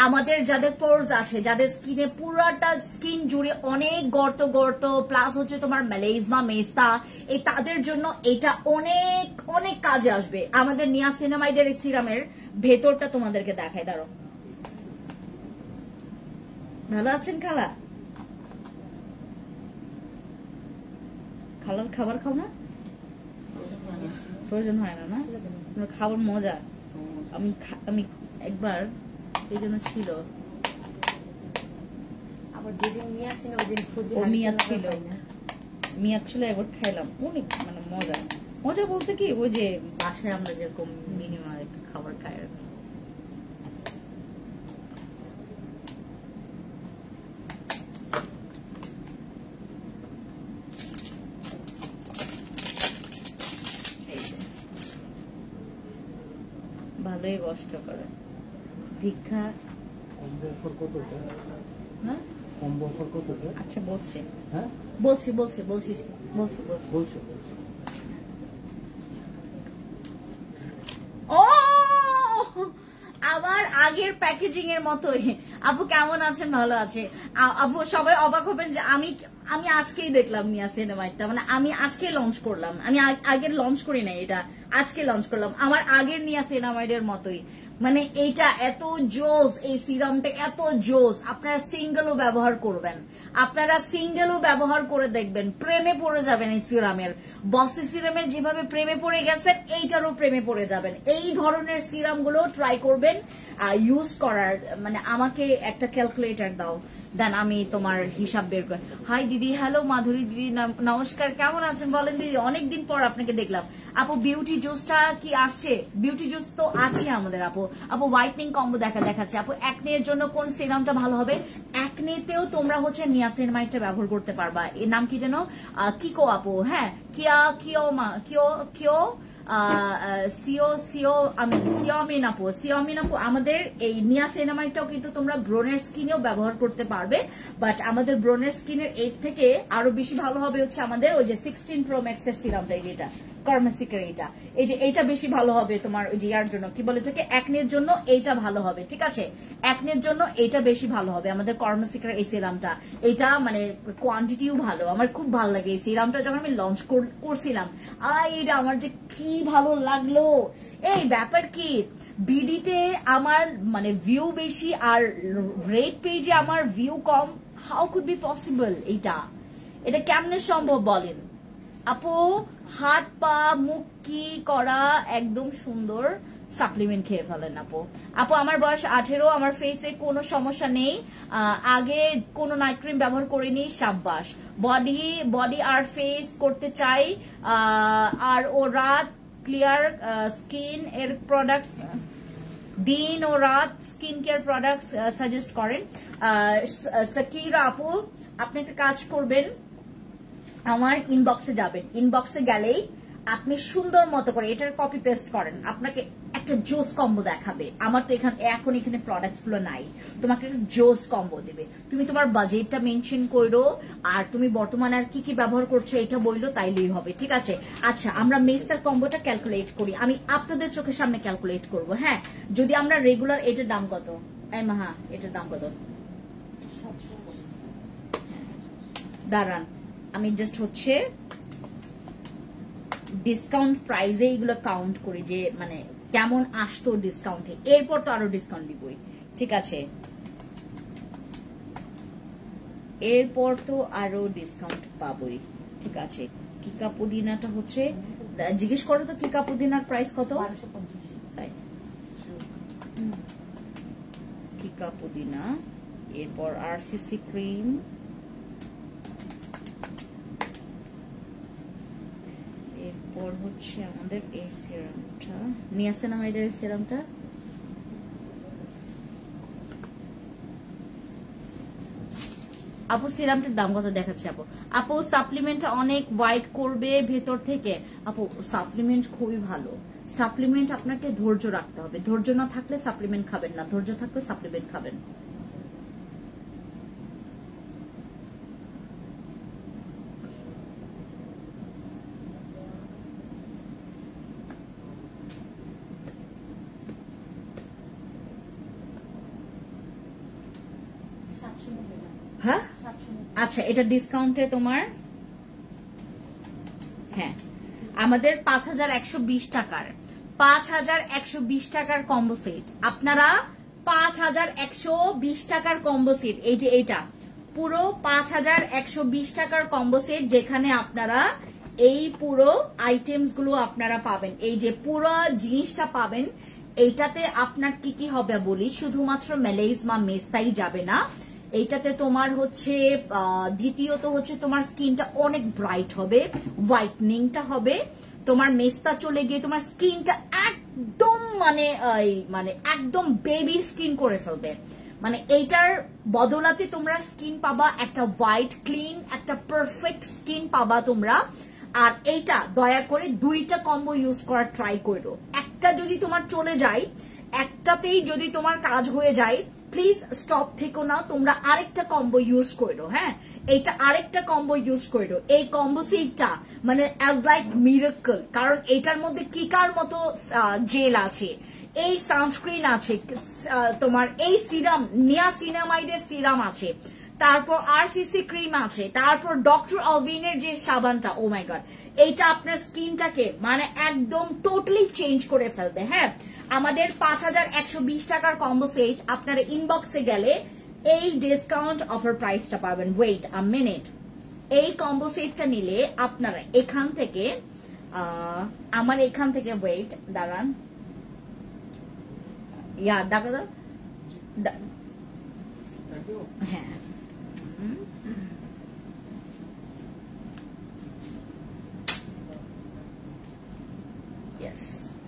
আমাদের যাদের পোরস আছে, যাদের স্কিনে পুরাটা স্কিন জুড়ে অনেক গর্ত গর্ত প্লাস হচ্ছে তোমার মেলেজমা মেস্তা, এই তাদের জন্য এটা অনেক অনেক কাজে আসবে। আমাদের নিয়াসিনামাইডের এই সিরামের ভেতরটা তোমাদেরকে দেখাই, দাঁড়ো। ভালো আছেন খালা? খালার খাবার খাও না? প্রয়োজন হয় না না? খাবার মজা। আমি একবার এই জন্য ছিল আবার যেদিন নিয়ে আসি না ওই দিন খুঁজে মিয়াদ ছিল একবার খাইলাম, অনেক মানে মজা বলতে কি ওই যে বাসায় আমরা যেরকম মিনিমাম একটু খাবার খাই আর কি। ভালোই কষ্ট করে ভিক্ষা। আচ্ছা বলছি ও আবার আগের প্যাকেজিং এর মতোই। আপু কেমন আছেন? ভালো আছে আপু। সবাই অবাক হবেন যে আমি আজকেই দেখলাম নিয়াসিনামাইডটা, মানে আমি আজকে লঞ্চ করলাম। আমি আগের লঞ্চ করি নাই, এটা আজকে লঞ্চ করলাম। আমার আগের নিয়াসিনামাইডের মতোই, মানে এইটা এত জোস, এই সিরামটা এত জোস। আপনারা সিঙ্গেলও ব্যবহার করবেন, আপনারা সিঙ্গেলও ব্যবহার করে দেখবেন, প্রেমে পড়ে যাবেন এই সিরামের। বসি সিরামের যেভাবে প্রেমে পড়ে গেছেন এইটারও প্রেমে পড়ে যাবেন। এই ধরনের সিরামগুলো ট্রাই করবেন ইউজ করার। মানে আমাকে একটা ক্যালকুলেটর দাও, দেন আমি তোমার হিসাব বের করি। হাই দিদি, হ্যালো মাধুরী দিদি, নমস্কার, কেমন আছেন বলেন দিদি? অনেকদিন পর আপনাকে দেখলাম। আপু বিউটি জুসটা কি আসছে? বিউটি জুস তো আছে আমাদের আপু। হোয়াইটনিং কম্বো দেখাচ্ছে আপু। অ্যাকনের জন্য কোন সিরামটা ভালো হবে? অ্যাকনেতেও তোমরা হচ্ছে নিয়াসিনামাইডটা ব্যবহার করতে পারবা। এর নাম কি যেন? কিকো আপু। হ্যাঁ, সিওমিন আপু আমাদের এই নিয়াসিনামাইডটাও কিন্তু তোমরা ব্রনের স্কিনেও ব্যবহার করতে পারবে। বাট আমাদের ব্রনের স্কিনের এর থেকে আরো বেশি ভালো হবে হচ্ছে আমাদের ওই যে 16 Pro Max এর সিরামটা, এটা কর্মাসিকের এই যে এইটা বেশি ভালো হবে তোমার ওই যে ইয়ার জন্য কি বলে থাকে অ্যাকনের জন্য এইটা ভালো হবে। ঠিক আছে, অ্যাকনের জন্য এইটা বেশি ভালো হবে আমাদের কর্মাসিকের এই সিরামটা। এটা মানে কোয়ান্টিটিও ভালো, আমার খুব ভালো লাগে এই সিরামটা। যখন আমি লঞ্চ করছিলাম এটা আমার যে কি ভালো লাগলো। এই ব্যাপার কি বিডিতে আমার মানে ভিউ বেশি আর রেড পেজে আমার view com, how could be possible? এটা কেমনে সম্ভব বলেন আপু? হাত পা মুখ কি করা একদম সুন্দর সাপ্লিমেন্ট খেয়ে ফেলেন আপু। আমার বয়স 18, আমার ফেসে কোনো সমস্যা নেই, আগে কোনো নাইট ক্রিম ব্যবহার করিনি। সাব্বাস। বডি আর ফেস করতে চাই আর ও রাত ক্লিয়ার স্কিন এর প্রোডাক্টস, দিন ও রাত স্কিন কেয়ার প্রোডাক্টস সাজেস্ট করেন। সাকিরা আপু, আপনি একটা কাজ করবেন, আমার ইনবক্সে যাবেন, ইনবক্সে গেলেই আপনি সুন্দর মতো করে এটার কপি পেস্ট করেন, আপনাকে একটা জোস কম্বো দেখাবে। আমার তো এখন এখানে প্রোডাক্টস গুলো নাই, তোমাকে একটা জোস কম্বো দিবে। তুমি তোমার বাজেটটা মেনশন করো আর তুমি বর্তমানে আর কি কি ব্যবহার করছো এটা বললো, তাইলেই হবে। ঠিক আছে, আচ্ছা আমরা মেস্তার কম্বোটা ক্যালকুলেট করি, আমি আপনাদের চোখের সামনে ক্যালকুলেট করব। হ্যাঁ, যদি আমরা রেগুলার, এটার দাম কত? এটার দাম কত? দাঁড়ান, আমি জাস্ট হচ্ছে ডিসকাউন্ট প্রাইসে এগুলো কাউন্ট করি যে মানে কেমন আসতো ডিসকাউন্টে। এরপর তো আরো ডিসকাউন্ট দিবই। ঠিক আছে, এরপর তো আরো ডিসকাউন্ট পাবই। ঠিক আছে, কিকা পুদিনাটা হচ্ছে, জিজ্ঞেস করো তো কিকা পুদিনার প্রাইস কত? 1250। তাই কিকা পুদিনা, এরপর আরসিসি ক্রিম, এরপর হচ্ছে আমাদের এই সিরামটা, নিয়াসিনামাইডের সিরামটা। আপু সিরামটার দাম কত দেখাচ্ছে আপু? আপু সাপ্লিমেন্ট অনেক হোয়াইট করবে ভেতর থেকে। আপু সাপ্লিমেন্ট খুবই ভালো, সাপ্লিমেন্ট আপনাকে ধৈর্য রাখতে হবে, ধৈর্য না থাকলে সাপ্লিমেন্ট খাবেন না, ধৈর্য থাকলে সাপ্লিমেন্ট খাবেন। হ্যাঁ আচ্ছা, এটা ডিসকাউন্টে তোমার, হ্যাঁ আমাদের 5120 টাকার 5120 টাকার কম্বো সেট। আপনারা 5120 টাকার কম্বো সেট, এই যে এটা পুরো 5120 টাকার কম্বো সেট, যেখানে আপনারা এই পুরো আইটেমস গুলো আপনারা পাবেন, এই যে পুরো জিনিসটা পাবেন। এইটাতে আপনার কি কি হবে বলি, শুধুমাত্র মেলেইজমা মেস্তাই যাবে না, এইটাতে তোমার হচ্ছে দ্বিতীয়ত হচ্ছে তোমার স্কিনটা অনেক ব্রাইট হবে, হোয়াইটনিংটা হবে, তোমার মেস্তা চলে গিয়ে তোমার স্কিনটা একদম মানে একদম বেবি স্কিন করে ফেলবে। মানে এইটার বদলাতে তোমরা স্কিন পাবা একটা হোয়াইট ক্লিন, একটা পারফেক্ট স্কিন পাবা তোমরা। আর এইটা দয়া করে দুইটা কম্বো ইউজ করার ট্রাই করো। একটা যদি তোমার চলে যায়, একটাতেই যদি তোমার কাজ হয়ে যায়, প্লিজ স্টপ থেকো না, তোমরা আরেকটা কম্বো ইউজ করো। হ্যাঁ, এইটা আরেকটা কম্বো ইউজ করো। এই কম্বো সেটটা মানে অ্যাজ লাইক মিরাকল, কারণ এটার মধ্যে কিকার মতো জেল আছে, এই সানস্ক্রিন আছে, তোমার এই সিরাম নিয়াসিনামাইডের সিরাম আছে, তারপর আরসিসি ক্রিম আছে, তারপর ডক্টর অলভিনের যে সাবানটা, ও মাই গড, এইটা আপনার স্কিনটাকে মানে একদম টোটালি চেঞ্জ করে ফেলবে। হ্যাঁ, আমাদের 5120 টাকার কম্বো সেট আপনারা ইনবক্সে গেলে এই ডিসকাউন্ট অফার প্রাইসটা পাবেন। ওয়েট আ মিনিট, এই কম্বো সেটটা নিলে আপনারা এখান থেকে আমার এখান থেকে ওয়েট দাঁড়ান, ইয়া ডাকা দাও, হ্যাঁ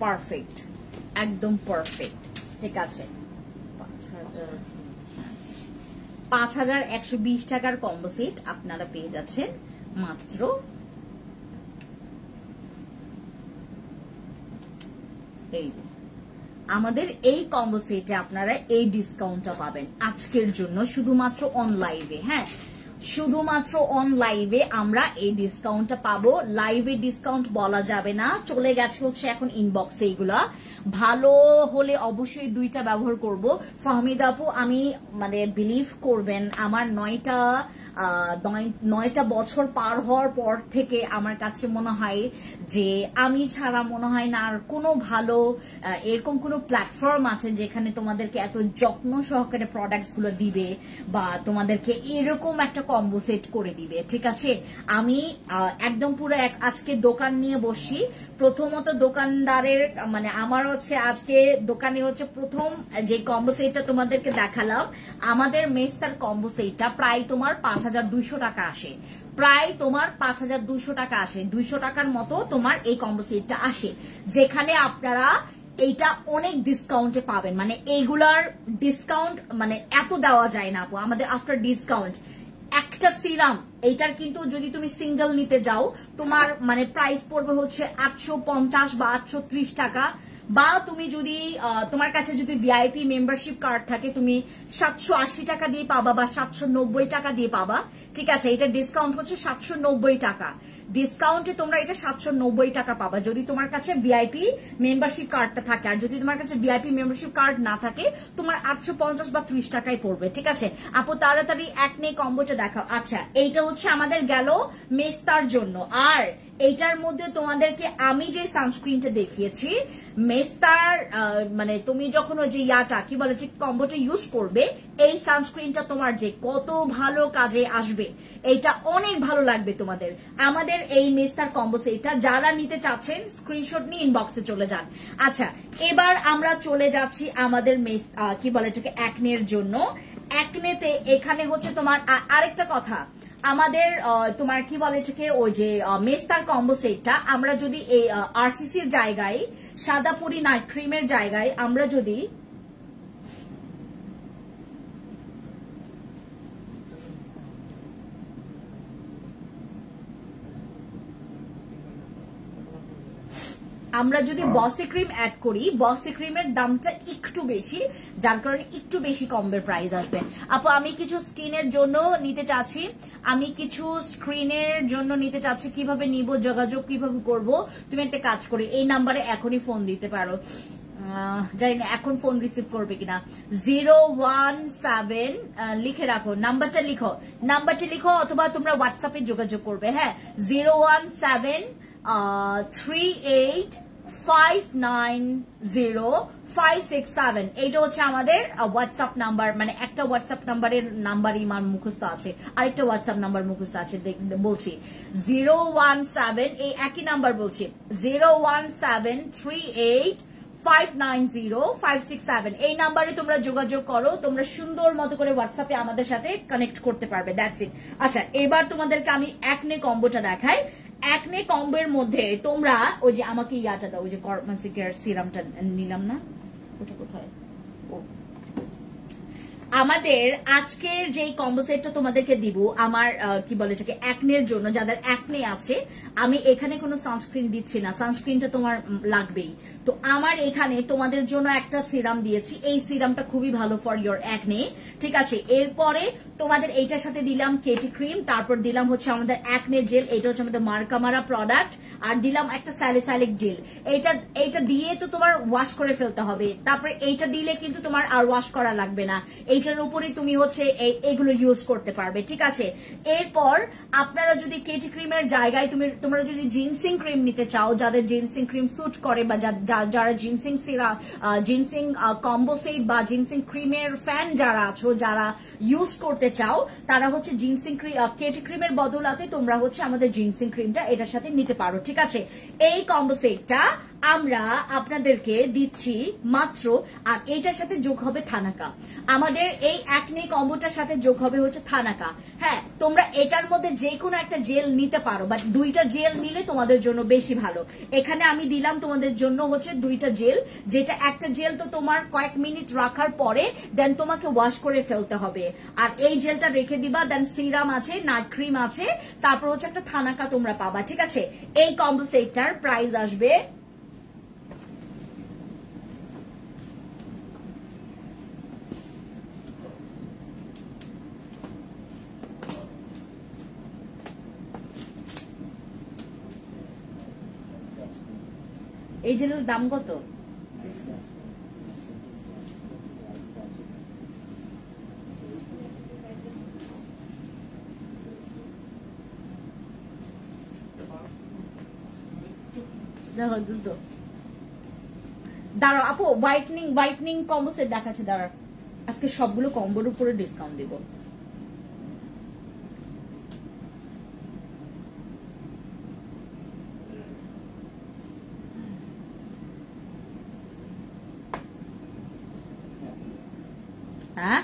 পারফেক্ট, একদম পারফেক্ট, ঠিক আছে। 5120 টাকার কম্বো সেট আপনারা পেয়ে যাচ্ছেন মাত্র এই। আমাদের এই কম্বো সেটে আপনারা এই ডিসকাউন্টটা পাবেন আজকের জন্য শুধুমাত্র অন লাইভে। হ্যাঁ, শুধুমাত্র অন লাইভে আমরা এই ডিসকাউন্টটা পাবো। লাইভে ডিসকাউন্ট বলা যাবে না, চলে গেছে হচ্ছে এখন ইনবক্সে। এগুলা ভালো হলে অবশ্যই দুইটা ব্যবহার করব। ফাহমিদা আপু, আমি মানে বিলিভ করবেন, আমার 9টা বছর পার হওয়ার পর থেকে আমার কাছে মনে হয় যে আমি ছাড়া মনে হয় না আর কোনো ভালো এরকম কোনো প্ল্যাটফর্ম আছে যেখানে তোমাদেরকে এত যত্ন সহকারে প্রোডাক্টস গুলো দিবে বা তোমাদেরকে এরকম একটা কম্বো সেট করে দিবে। ঠিক আছে, আমি একদম পুরো আজকে দোকান নিয়ে বসি। প্রথমত দোকানদারের মানে আমার হচ্ছে আজকে দোকানে হচ্ছে প্রথম যে কম্বো সেটটা তোমাদেরকে দেখালাম, আমাদের মেস্তার কম্বো সেটটা প্রায় তোমার 5200 টাকা আসে, প্রায় তোমার 5200 টাকা আসে, 200 টাকার মতো তোমার এই কম্বো সেটটা আসে, যেখানে আপনারা এইটা অনেক ডিসকাউন্টে পাবেন। মানে এইগুলার ডিসকাউন্ট মানে এত দেওয়া যায় না আপু আমাদের আফটার ডিসকাউন্ট। একটা সিরাম এইটার কিন্তু যদি তুমি সিঙ্গেল নিতে যাও তোমার মানে প্রাইস পড়বে হচ্ছে 850 বা 830 টাকা, বা তুমি যদি তোমার কাছে যদি ভিআইপি মেম্বারশিপ কার্ড থাকে তুমি 780 টাকা দিয়ে পাবা বা 790 টাকা দিয়ে পাবা। ঠিক আছে, এটা ডিসকাউন্ট হচ্ছে 790 টাকা, ডিসকাউন্টে তোমরা এটা 790 টাকা পাবা যদি তোমার কাছে ভিআইপি মেম্বারশিপ কার্ডটা থাকে। আর যদি তোমার কাছে ভিআইপি মেম্বারশিপ কার্ড না থাকে তোমার 850 বা 30 টাকায় পড়বে। ঠিক আছে আপু, তাড়াতাড়ি একনে কম্বোটা দেখাও। আচ্ছা, এইটা হচ্ছে আমাদের গেল মেস্তার জন্য। আর এইটার মধ্যে তোমাদেরকে আমি যে সানস্ক্রিনটা দেখিয়েছি মেস্তার মানে তুমি যখন ওই যে ইয়াটা কি বলে যে কম্বোটা ইউজ করবে, এই সানস্ক্রিনটা তোমার যে কত ভালো কাজে আসবে, এইটা অনেক ভালো লাগবে তোমাদের। আমাদের এই মেস্তার কম্বো সেটটা যারা নিতে চাচ্ছেন স্ক্রিনশট নিয়ে ইনবক্সে চলে যান। আচ্ছা, এবার আমরা চলে যাচ্ছি আমাদের কি বলে এটাকে একনের জন্য। একনেতে এখানে হচ্ছে তোমার আরেকটা কথা, আমাদের তোমার কি বলে এটাকে ওই যে মেস্তার কম্বো সেটটা আমরা যদি এই আরসিসির জায়গায় সাদাপুরি নাইট ক্রিমের জায়গায় আমরা যদি আমরা যদি বসি ক্রিম অ্যাড করি, বসি ক্রিমের দামটা একটু বেশি, যার কারণে একটু বেশি কম্বোর প্রাইস আসবে। আপু আমি কিছু স্কিনের জন্য নিতে চাচ্ছি, কিভাবে নিব, যোগাযোগ কিভাবে করব? তুমি একটা কাজ করে এই নাম্বারে এখনই ফোন দিতে পারো, জানি না এখন ফোন রিসিভ করবে কিনা। 017 লিখে রাখো, নাম্বারটা লিখো অথবা তোমরা হোয়াটসঅ্যাপে যোগাযোগ করবে। হ্যাঁ, 01738590567, এইটা হচ্ছে আমাদের হোয়াটসঅ্যাপ নাম্বার। মানে একটা হোয়াটসঅ্যাপ নাম্বারের নাম্বারই আমার মুখস্থ আছে, আরেকটা হোয়াটসঅ্যাপ নাম্বার মুখস্থ আছে, বলছি 017, এই একই নাম্বার বলছি, 01738590567, এই নাম্বারে তোমরা যোগাযোগ করো, তোমরা সুন্দর মতো করে হোয়াটসঅ্যাপে আমাদের সাথে কানেক্ট করতে পারবে। That's it. আচ্ছা, এবার তোমাদেরকে আমি একনে কম্বোটা দেখাই। একনে কম্বোর মধ্যে তোমরা ওই যে আমাকে ইয়াটা দাও, ওই যে কর্মাসিকের সিরামটা নিলাম না, ওটা কোথায়? ও, আমাদের আজকের যে কম্বো সেটটা তোমাদেরকে দিব, আমার কি বলে এটাকে, একনের জন্য, যাদের একনে আছে, আমি এখানে কোনো সানস্ক্রিন দিচ্ছি না, সানস্ক্রিনটা তোমার লাগবেই। তো আমার এখানে তোমাদের জন্য একটা সিরাম দিয়েছি, এই সিরামটা খুবই ভালো ফর ইয়োর একনে, ঠিক আছে। এরপরে তোমাদের এইটার সাথে দিলাম কেটি ক্রিম, তারপর দিলাম হচ্ছে আমাদের একনে জেল, এটা হচ্ছে আমাদের মার্কামারা প্রোডাক্ট, আর দিলাম একটা স্যালিসাইলিক জেল। এইটা দিয়ে তো তোমার ওয়াশ করে ফেলতে হবে, তারপরে এইটা দিলে কিন্তু তোমার আর ওয়াশ করা লাগবে না, এইটার উপরে তুমি হচ্ছে এগুলো ইউজ করতে পারবে, ঠিক আছে। এরপর আপনারা যদি কেটি ক্রিমের জায়গায় তোমরা যদি জিনসিং ক্রিম নিতে চাও, যাদের জিনসিং ক্রিম স্যুট করে, বা যারা জিনসিং জিনসিং কম্বো সেট বা জিনসিং ক্রিমের ফ্যান যারা আছো, যারা ইউজ করতে চাও, তারা হচ্ছে জিনসিং কেটি ক্রিমের বদলাতে তোমরা হচ্ছে আমাদের জিনসিং ক্রিমটা এটার সাথে নিতে পারো, ঠিক আছে। এই কম্বো সেটটা আমরা আপনাদেরকে দিচ্ছি মাত্র, আর এইটার সাথে যোগ হবে থানাকা, আমাদের এই একনে কম্বোটার সাথে যোগ হবে হচ্ছে থানাকা। হ্যাঁ, তোমরা এটার মধ্যে যে কোনো একটা জেল নিতে পারো, বাট দুইটা জেল নিলে তোমাদের জন্য বেশি ভালো। এখানে আমি দিলাম তোমাদের জন্য হচ্ছে দুইটা জেল, যেটা একটা জেল তো তোমার কয়েক মিনিট রাখার পরে দেন তোমাকে ওয়াশ করে ফেলতে হবে, আর এই জেলটা রেখে দিবা, দেন সিরাম আছে, নাইট ক্রিম আছে, তারপর হচ্ছে একটা থানাকা তোমরা পাবা, ঠিক আছে। এই কম্বো সেটটার প্রাইস আসবে এই জেলের দাম কত? দেখো দ্রুত দাঁড়াও আপু, হোয়াইটনিং কম্বো সেট দেখাচ্ছে, দাঁড়া, আজকে সবগুলো কম্বোর উপরে ডিসকাউন্ট দিব। হ্যাঁ,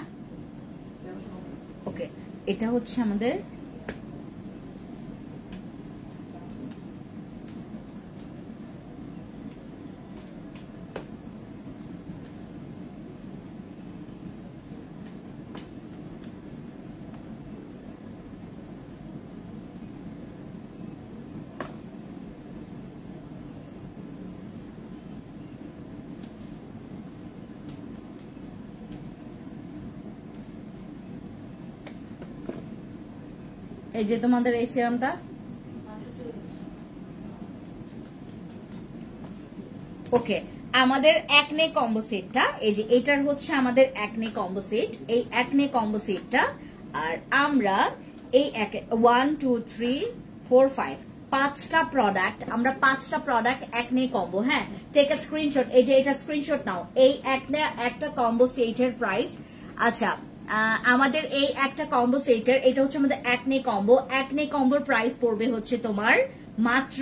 ওকে, এটা হচ্ছে আমাদের এই যে তোমাদের এই সিরামটা, ওকে, আমাদের একনে কম্বো সেটটা, এই যে এটার হচ্ছে আমাদের একনে কম্বো সেট, এই একনে কম্বো সেটটা, আর আমরা এই 1 2 3 4 5 5টা প্রোডাক্ট, আমরা 5টা প্রোডাক্ট একনে কম্বো। হ্যাঁ, টেক আ স্ক্রিনশট, এই যে এটা স্ক্রিনশট নাও, এই একটা কম্বো সেটের প্রাইস। আচ্ছা, আমাদের এই একটা কম্বো সেটের, এটা হচ্ছে আমাদের একনে কম্বোর প্রাইস পড়বে হচ্ছে তোমার মাত্র,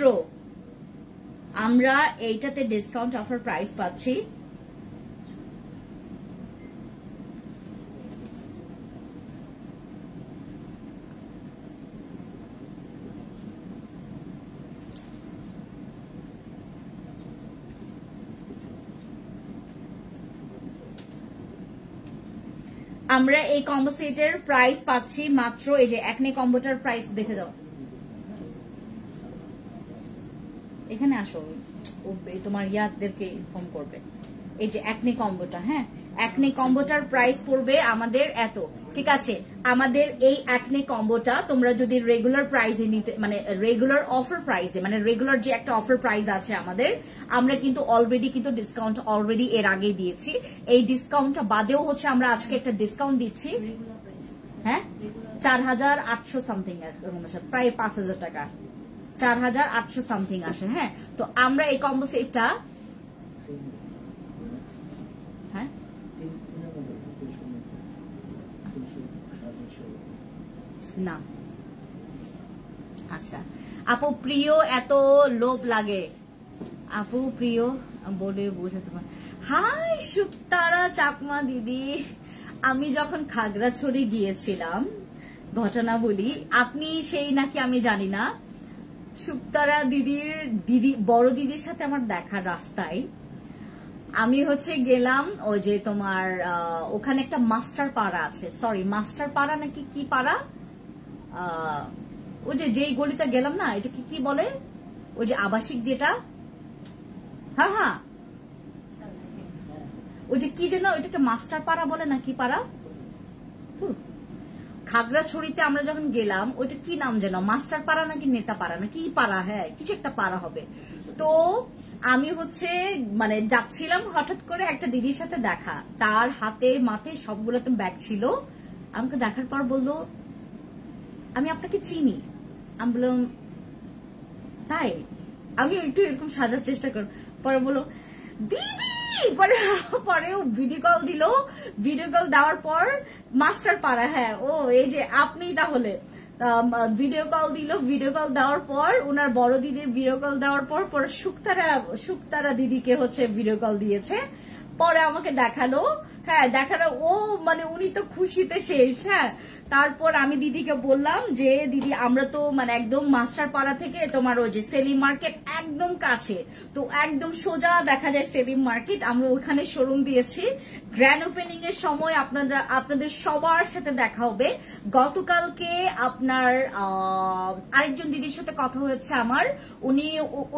আমরা এইটাতে ডিসকাউন্ট অফার প্রাইস পাচ্ছি আমরা এই কম্বো সেটের প্রাইস পাচ্ছি মাত্র, এই যে একনে কম্বোটার প্রাইস দেখে দাও, এখানে আসো, তোমার ইয়াদেরকে ইনফর্ম করবে। এই যে অ্যাকনে কম্বোটা, হ্যাঁ অ্যাকনে কম্বোটার প্রাইস পড়বে আমাদের এত, ঠিক আছে। আমাদের এই অ্যাকনে কম্বোটা তোমরা যদি রেগুলার প্রাইসে নিতে, মানে রেগুলার অফার প্রাইসে, মানে রেগুলার যে একটা অফার প্রাইস আছে আমাদের, আমরা কিন্তু অলরেডি কিন্তু ডিসকাউন্ট অলরেডি এর আগে দিয়েছি। এই ডিসকাউন্টটা বাদেও হচ্ছে আমরা আজকে একটা ডিসকাউন্ট দিচ্ছি, হ্যাঁ 4800 সামথিং, প্রায় 5000 টাকা, 4800 সামথিং আসে। হ্যাঁ তো আমরা এই কম্বো সেটটা, হ্যাঁ না আচ্ছা আপু প্রিয় এত লোভ লাগে, আপু প্রিয় বলে বোঝাতে পার। হাই সুক্তারা চাকমা দিদি, আমি যখন খাগড়াছড়ি গিয়েছিলাম, ঘটনা বলি, আপনি সেই নাকি আমি জানি না, সুক্তারা দিদি বড় দিদির সাথে আমার দেখা রাস্তায়, আমি হচ্ছে গেলাম ওই যে তোমার ওখানে একটা মাস্টার পাড়া আছে, সরি মাস্টার পাড়া নাকি কি পাড়া, ওই যে যেই গলিতে গেলাম না, এটা কি বলে, ওই যে আবাসিক যেটা, হ্যাঁ হ্যাঁ ওই যে কি যেন ওইটাকে মাস্টার পাড়া বলে না কি পাড়া, খাগড়াছড়িতে আমরা যখন গেলাম ওইটা কি নাম যেন, মাস্টার পাড়া নাকি নেতা পাড়া নাকি পাড়া, হ্যাঁ কিছু একটা পাড়া হবে। তো আমি হচ্ছে মানে যাচ্ছিলাম, হঠাৎ করে একটা দিদির সাথে দেখা, তার হাতে মাথে সবগুলোতে ব্যাগ ছিল। আমাকে দেখার পর বললো আমি আপনাকে চিনি। আমি বললাম তাই, আমি একটু এরকম সাজার চেষ্টা করব। পরে বললো দিদি, পরে ভিডিও কল দিল, ভিডিও কল দেওয়ার পর মাস্টার পাড়া, হ্যাঁ ও এই যে আপনি, তাহলে ভিডিও কল দিল, ভিডিও কল দেওয়ার পর ওনার বড় দিদি ভিডিও কল দেওয়ার পর পরে সুক্তারা দিদিকে হচ্ছে ভিডিও কল দিয়েছে, পরে আমাকে দেখালো, হ্যাঁ দেখালো, ও মানে উনি তো খুশিতে শেষ। হ্যাঁ তারপর আমি দিদিকে বললাম যে দিদি আমরা তো মানে একদম মাস্টার পাড়া থেকে তোমার ওই যে সেলিম মার্কেট একদম কাছে, তো একদম সোজা দেখা যায় সেলিম মার্কেট, আমরা ওখানে শোরুম দিয়েছি। গ্র্যান্ড ওপেনিং এর সময় আপনাদের সবার সাথে দেখা হবে। গতকালকে আপনার আরেকজন দিদির সাথে কথা হয়েছে আমার,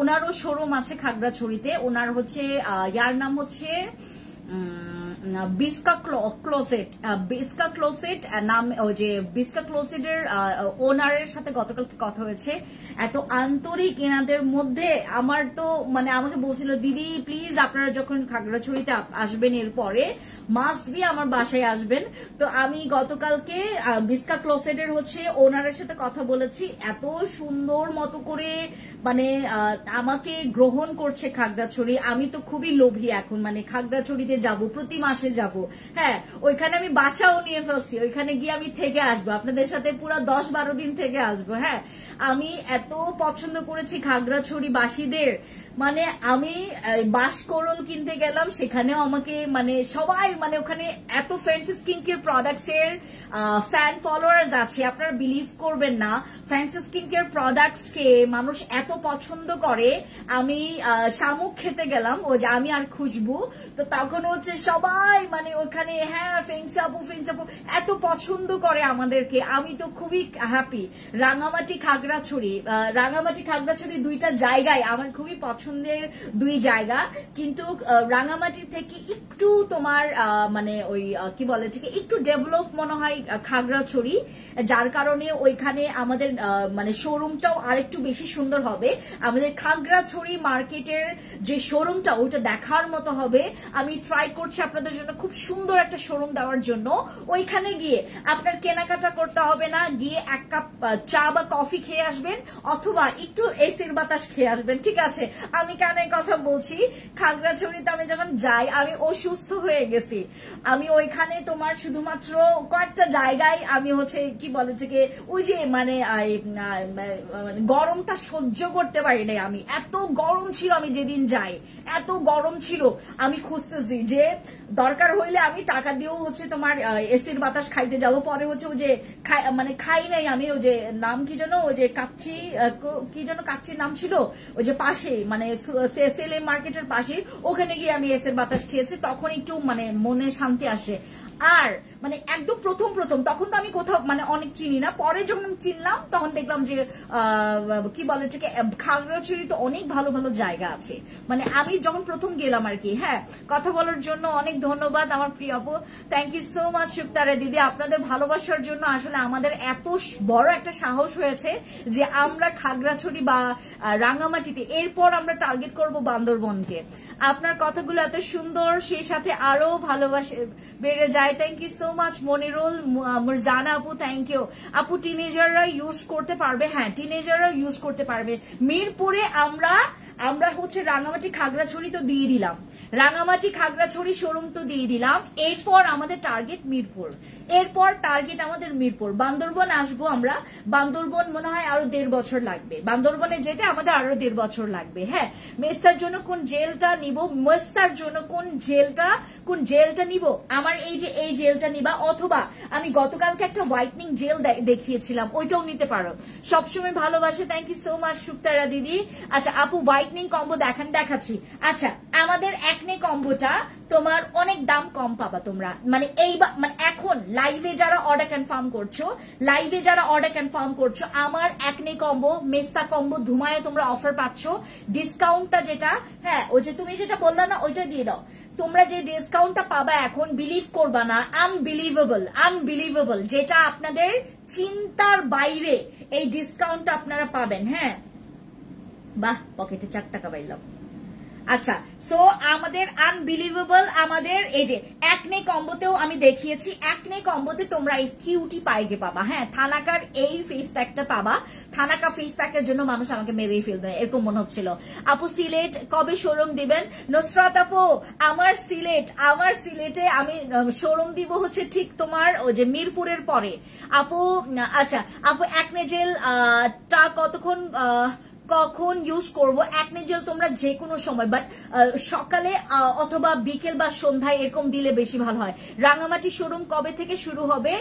ওনারও শোরুম আছে খাগড়াছড়িতে, ওনার হচ্ছে ইয়ার নাম হচ্ছে বিস্কা ক্লোসেট নাম, ওই যে বিস্কা ক্লোসেটের ওনারের সাথে গতকাল কথা হয়েছে। এত আন্তরিক এনাদের মধ্যে, আমার তো মানে আমাকে বলছিল দিদি প্লিজ আপনারা যখন খাগড়াছড়িতে আসবেন এরপরে মাস্ট বি আমার বাসায় আসবেন। তো আমি গতকালকে বিস্কা ক্লোসেটের হচ্ছে ওনারের সাথে কথা বলেছি, এত সুন্দর মতো করে মানে আমাকে গ্রহণ করছে খাগড়াছড়ি। আমি তো খুবই লোভী এখন, মানে খাগড়াছড়িতে যাব, প্রতি মাসে যাব। হ্যাঁ ওইখানে আমি বাসাও নিয়ে ফেলছি, ওইখানে গিয়ে আমি থেকে আসবো, আপনাদের সাথে পুরো 10-12 দিন থেকে আসবো। হ্যাঁ আমি এত পছন্দ করেছি খাগড়াছড়ি বাসীদের, মানে আমি বাঁশকরল কিনতে গেলাম, সেখানেও আমাকে মানে সবাই মানে ওখানে এত ফ্যান্সি স্কিন কেয়ার প্রোডাক্টস এর ফ্যান ফলোয়ার্স আছে, আপনারা বিলিভ করবেন না, ফ্যান্সি স্কিন কেয়ার প্রোডাক্টস কে মানুষ এত পছন্দ করে। আমি শামুক খেতে গেলাম, ওই যে আমি আর খুশবু, তো তখন হচ্ছে সবাই মানে ওখানে হ্যাঁ ফেন্সি আপু এত পছন্দ করে আমাদেরকে, আমি তো খুবই হ্যাপি। রাঙামাটি খাগড়াছড়ি দুইটা জায়গায় আমার খুবই পছন্দের দুই জায়গা, কিন্তু রাঙামাটির থেকে একটু তোমার মানে ওই কি বলে ঠিক একটু ডেভেলপ মনে হয় খাগড়াছড়ি, যার কারণে ওইখানে আমাদের মানে শোরুমটাও আরেকটু বেশি সুন্দর হবে। আমাদের খাগড়াছড়ি মার্কেটের যে শোরুমটা ওইটা দেখার মতো হবে। আমি ট্রাই করছি আপনাদের জন্য খুব সুন্দর একটা শোরুম দেওয়ার জন্য। ওইখানে গিয়ে আপনার কেনাকাটা করতে হবে না, গিয়ে এক কাপ চা বা কফি খেয়ে আসবেন, অথবা একটু এসির বাতাস খেয়ে আসবেন, ঠিক আছে। আমি কেন এই কথা বলছি, খাগড়াছড়িতে আমি যখন যাই আমি অসুস্থ হয়ে গেছি, আমি ওইখানে তোমার শুধুমাত্র কয়েকটা জায়গায় আমি হচ্ছে কি বলে যে ওই যে মানে গরমটা সহ্য করতে পারি নাই, আমি এত গরম ছিল, আমি যেদিন যাই এত গরম ছিল, আমি খুঁজতেছি যে দরকার হইলে আমি টাকা দিয়েও হচ্ছে তোমার এসির বাতাস খাইতে যাব। পরে হচ্ছে ওই যে মানে খাই নাই আমি, ওই যে নাম কি যেন, ওই যে কাচ্চি কি যেন কাচ্চির নাম ছিল, ওই যে পাশে মানে সেলিম মার্কেটের পাশে, ওখানে গিয়ে আমি এসির বাতাস খেয়েছি, তখন একটু মানে মনে শান্তি আসে। আর মানে একদম প্রথম তখন তো আমি কোথাও মানে অনেক চিনি না, পরে যখন আমি চিনলাম তখন দেখলাম যে কি বলে এটাকে, খাগড়াছড়ি তো অনেক ভালো ভালো জায়গা আছে, মানে আমি যখন প্রথম গেলাম আর কি। হ্যাঁ, কথা বলার জন্য অনেক ধন্যবাদ আমার প্রিয় আপু, থ্যাংক ইউ সো মাচ শুক্তারা দিদি, আপনাদের ভালোবাসার জন্য আসলে আমাদের এত বড় একটা সাহস হয়েছে যে আমরা খাগড়াছড়ি বা রাঙ্গামাটিতে, এরপর আমরা টার্গেট করব বান্দরবনকে। আপনার কথাগুলো এত সুন্দর, সেই সাথে আরো ভালোবাসে বেড়ে যায়। Thank you so much Monirul Murjana আপু, থ্যাংক ইউ আপু। টিনেজাররা ইউজ করতে পারবে? হ্যাঁ, টিনেজাররা ইউজ করতে পারবে। মিরপুরে আমরা হচ্ছে রাঙ্গামাটি খাগড়াছড়ি তো দিয়ে দিলাম, রাঙ্গামাটি খাগড়াছড়ি শোরুম তো দিয়ে দিলাম, এরপর আমাদের টার্গেট মিরপুর, এরপর টার্গেট আমাদের মিরপুর। বান্দরবন আসবো আমরা, বান্দরবন মনে হয় আরো 1.5 বছর লাগবে, বান্দরবনে যেতে আমাদের আরো 1.5 বছর লাগবে। হ্যাঁ, মেস্তার জন্য কোন জেলটা নিব, মেস্তার জন্য কোন জেলটা নিব, আমার এই জেলটা নিবা, অথবা আমি গতকালকে একটা হোয়াইটনিং জেল দেখিয়েছিলাম, ওইটাও নিতে পারো। সবসময় ভালোবাসে, থ্যাংক ইউ সো মাচ শুক্তারা দিদি। আচ্ছা আপু, হোয়াইটনিং কম্বো দেখাচ্ছি। আচ্ছা, আমাদের একনে কম্বোটা তোমার অনেক দাম কম পাবা তোমরা, মানে মানে এখন লাইভে যারা অর্ডার কনফার্ম করছো, আমার একনে কম্বো, মেস্তা কম্বো ধুমায় তোমরা অফার পাচ্ছ। ডিসকাউন্টটা যেটা, হ্যাঁ ওই যে তুমি যেটা বললা না, ওইটা দিয়ে দাও। তোমরা যে ডিসকাউন্টটা পাবা এখন, বিলিভ করবা না, আনবিলিভেবল, যেটা আপনাদের চিন্তার বাইরে এই ডিসকাউন্টটা আপনারা পাবেন। হ্যাঁ, বাহ, পকেটে 4 টাকা পাইলাম। আচ্ছা, সো আমাদের আনবিলিভেবল, আমাদের এই যে একনে কম্বোতেও আমি দেখিয়েছি, একনে কম্বোতে তোমরা এই কিউটি পাইগে পাবা। হ্যাঁ, থানাকার এই ফেস প্যাকটা পাবা, থানাকা ফেস প্যাকের জন্য মানুষ আমাকে মেরেই ফেলবে এরকম মনে হচ্ছিল। আপু সিলেট কবে শোরুম দিবেন? নুসরাত আপু, আমার সিলেটে আমি শোরুম দিব হচ্ছে ঠিক তোমার ওই যে মিরপুরের পরে আপু। আচ্ছা আপু, একনে জেল টা কখন ইউজ করবো? একনে জেল তোমরা যে কোনো সময়, বাট সকালে অথবা বিকেল বা সন্ধ্যায় এরকম দিলে বেশি ভালো হয়। রাঙ্গামাটি শোরুম কবে থেকে শুরু হবে?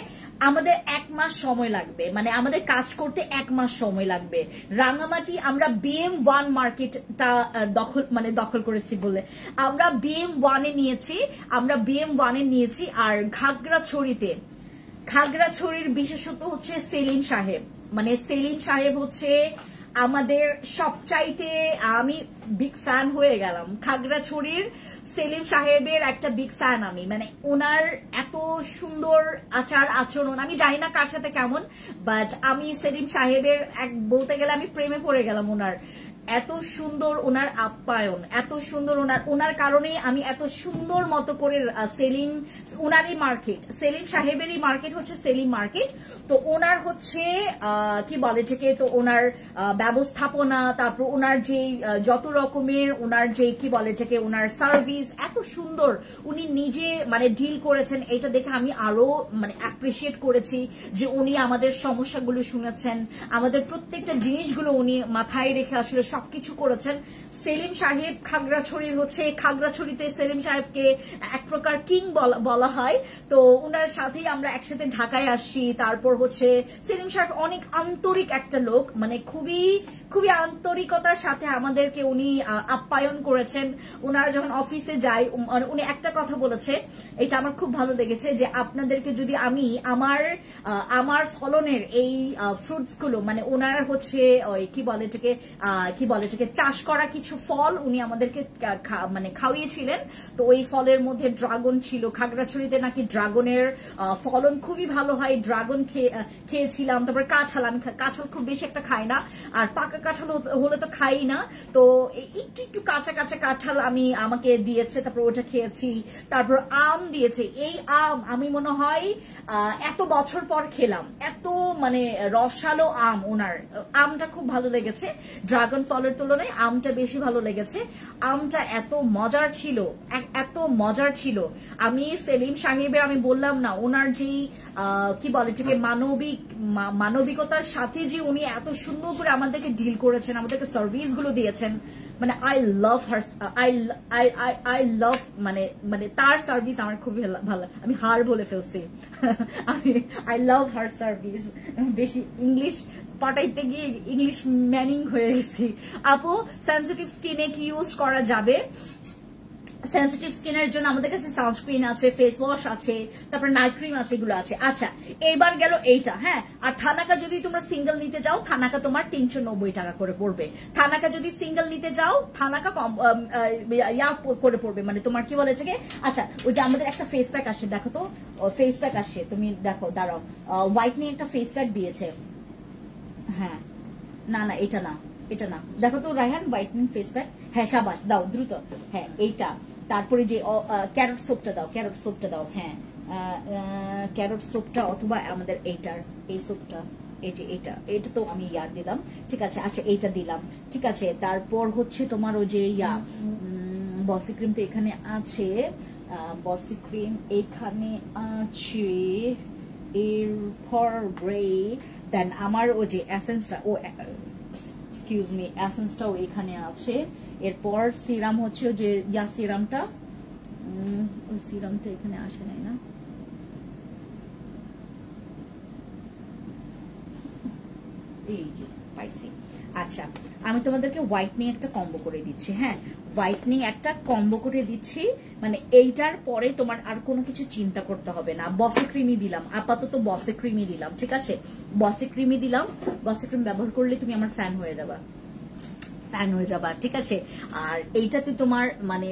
আমাদের 1 মাস সময় লাগবে, মানে আমাদের কাজ করতে 1 মাস সময় লাগবে। রাঙ্গামাটি আমরা BM1 মার্কেটটা দখল করেছি বলে আমরা BM1 এ নিয়েছি, আর খাগড়াছড়ির বিশেষত হচ্ছে সেলিম সাহেব, মানে সেলিম সাহেব হচ্ছে আমাদের সবচাইতে, আমি বিগ ফ্যান হয়ে গেলাম খাগড়াছড়ির সেলিম সাহেবের, একটা বিগ ফ্যান আমি, মানে ওনার এত সুন্দর আচার আচরণ, আমি জানি না কার সাথে কেমন, বাট আমি সেলিম সাহেবের বলতে গেলে আমি প্রেমে পড়ে গেলাম। ওনার এত সুন্দর ওনার আপ্যায়ন, এত সুন্দর ওনার কারণেই আমি এত সুন্দর মতো করে ওনারই মার্কেট, সেলিম সাহেবেরই মার্কেট হচ্ছে সেলিম মার্কেট। তো ওনার হচ্ছে কি বলে এটাকে, তো ওনার ব্যবস্থাপনা, তারপর ওনার যে যত রকমের ওনার যে কি বলে এটাকে, ওনার সার্ভিস এত সুন্দর, উনি নিজে মানে ডিল করেছেন, এটা দেখে আমি আরো মানে অ্যাপ্রিসিয়েট করেছি যে উনি আমাদের সমস্যাগুলো শুনেছেন, আমাদের প্রত্যেকটা জিনিসগুলো উনি মাথায় রেখে আসলে সবকিছু করেছেন। সেলিম সাহেব খাগড়াছড়িতে সেলিম সাহেবকে এক প্রকার কিং বলা হয়। তো উনার সাথেই আমরা একসাথে ঢাকায় আসছি। তারপর হচ্ছে সেলিম সাহেব অনেক আন্তরিক একটা লোক, মানে খুবই খুবই আন্তরিকতার সাথে আমাদেরকে উনি আপ্যায়ন করেছেন। উনারা যখন অফিসে যাই, উনি একটা কথা বলেছে, এটা আমার খুব ভালো লেগেছে, যে আপনাদেরকে যদি আমি আমার ফলনের এই ফ্রুটস গুলো, মানে ওনার হচ্ছে ওই কি বলে এটাকে চাষ করা কিছু ফল উনি আমাদেরকে মানে খাওয়িয়েছিলেন। তো ওই ফলের মধ্যে ড্রাগন ছিল, খাগড়াছড়িতে নাকি ড্রাগনের ফলন খুবই ভালো হয়, ড্রাগন খেয়েছিলাম। তারপর কাঁঠাল, আমি কাঁঠাল খুব বেশি একটা খাই না, আর পাকা কাঁঠাল হলে তো খাই না, তো একটু কাঁচা কাঁঠাল আমাকে দিয়েছে, তারপর ওটা খেয়েছি। তারপর আম দিয়েছে, এই আম আমি মনে হয় এত বছর পর খেলাম, এত মানে রসালো আম, ওনার আমটা খুব ভালো লেগেছে, ড্রাগন ফলের তুলনায় আমটা বেশি ভালো লেগেছে। আমটা এত মজার ছিল। আমি সেলিম সাহেবের, আমি বললাম না, ওনার যে কি বলে এটাকে মানবিকতার সাথে যে উনি এত সুন্দর করে আমাদেরকে ডিল করেছেন, আমাদেরকে সার্ভিস গুলো দিয়েছেন, মানে আই লাভ মানে তার সার্ভিস আমার খুবই ভালো। আমি হার বলে ফেলছি, আই লাভ হার সার্ভিস। বেশি ইংলিশ পাঠাইতে গিয়ে ইংলিশ ম্যানিং হয়ে গেছি। আপু, সেন্সিটিভ স্কিনে কি ইউজ করা যাবে? সেন্সিটিভ স্কিনের জন্য আমাদের কাছে সানস্ক্রিন আছে, ফেস ওয়াশ আছে, তারপর নাইট ক্রিম আছে, এগুলো আছে। আচ্ছা এইবার গেল এইটা, হ্যাঁ। আর থানাকা যদি তোমরা সিঙ্গেল নিতে যাও, থানাকা তোমার 390 টাকা করে পড়বে। থানাকা যদি সিঙ্গেল নিতে যাও, থানাকা কম ইয়া করে পড়বে, মানে তোমার কি বলে এটাকে। আচ্ছা ওই যে আমাদের একটা ফেস প্যাক আসছে, দেখো তো ফেস প্যাক আসছে, তুমি দেখো, দাঁড়াও, হোয়াইটনিং একটা ফেস প্যাক দিয়েছে, হ্যাঁ। না না এটা না, এটা না, দেখো তো রায়হান, হোয়াইটনিং ফেস প্যাক, হ্যাঁ সাবাস, দাও দ্রুত, হ্যাঁ এইটা। তারপরে যে ক্যারট সোপটা দাও, ক্যারট সোপটা দাও, হ্যাঁ ক্যারট সোপটা, অথবা আমাদের এইটার এই সোপটা, এই যে এটা তো আমি ইয়াদ দিলাম, ঠিক আছে। আচ্ছা এইটা দিলাম, ঠিক আছে। তারপর হচ্ছে তোমার ওই যে ইয়া বসি ক্রিম তো এখানে আছে, বসি ক্রিম এখানে আছে, এরপর গ্রে, দেন আমার ওই যে এসেন্সটা, ও এক্সকিউজ মি, এসেন্সটাও এখানে আছে। এরপর সিরাম হচ্ছে যে ইয়া সিরামটা, ওই সিরামটা এখানে আসে নাই না, এই যে পাইছি। আচ্ছা আমি তোমাদেরকে হোয়াইটনিং একটা কম্বো করে দিচ্ছি, হ্যাঁ হোয়াইটনিং একটা কম্বো করে দিচ্ছি, মানে এইটার পরে তোমার আর কোনো কিছু চিন্তা করতে হবে না। বসে ক্রিমই দিলাম, আপাতত বসে ক্রিমই দিলাম, ঠিক আছে। বসে ক্রিমই দিলাম, বসে ক্রিম ব্যবহার করলে তুমি আমার ফ্যান হয়ে যাবা, ফ্যান হয়ে যাবা, ঠিক আছে। আর এইটাতে তোমার মানে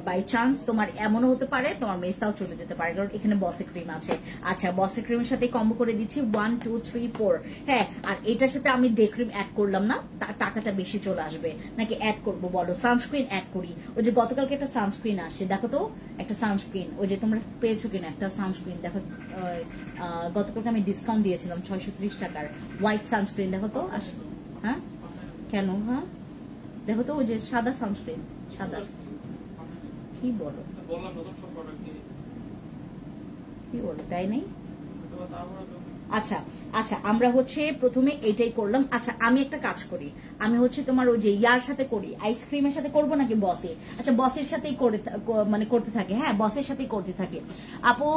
বাই চান্স তোমার এমনও হতে পারে তোমার মেসটাও চলে যেতে পারে, কারণ এখানে বসে ক্রিম আছে। আচ্ছা বসে ক্রিমের সাথে কম্বো করে দিচ্ছি 1 2 3 4, হ্যাঁ। আর এটার সাথে আমি ডে ক্রিম অ্যাড করলাম না, টাকাটা বেশি চলে আসবে, নাকি অ্যাড করবো বলো? সানস্ক্রিন অ্যাড করি, ওই যে গতকালকে একটা সানস্ক্রিন আসছে, দেখো তো একটা সানস্ক্রিন, ওই যে তোমরা পেয়েছো কিনা একটা সানস্ক্রিন, দেখো গতকালকে আমি ডিসকাউন্ট দিয়েছিলাম 630 টাকার হোয়াইট সানস্ক্রিন, দেখো তো হ্যাঁ কেন, হ্যাঁ দেখো তো ওই যে সাদা সানস্ক্রিন, সাদা, কি বলো কি বলো, তাই নেই? আচ্ছা আচ্ছা আমরা হচ্ছে প্রথমে এটাই করলাম। আচ্ছা আমি একটা কাজ করি, আমি হচ্ছে তোমার ওই যে ইয়ার সাথে করি, আইসক্রিমের সাথে করবো নাকি বসে? আচ্ছা বসের সাথেই মানে করতে থাকে, হ্যাঁ বসের সাথেই করতে থাকে। আপু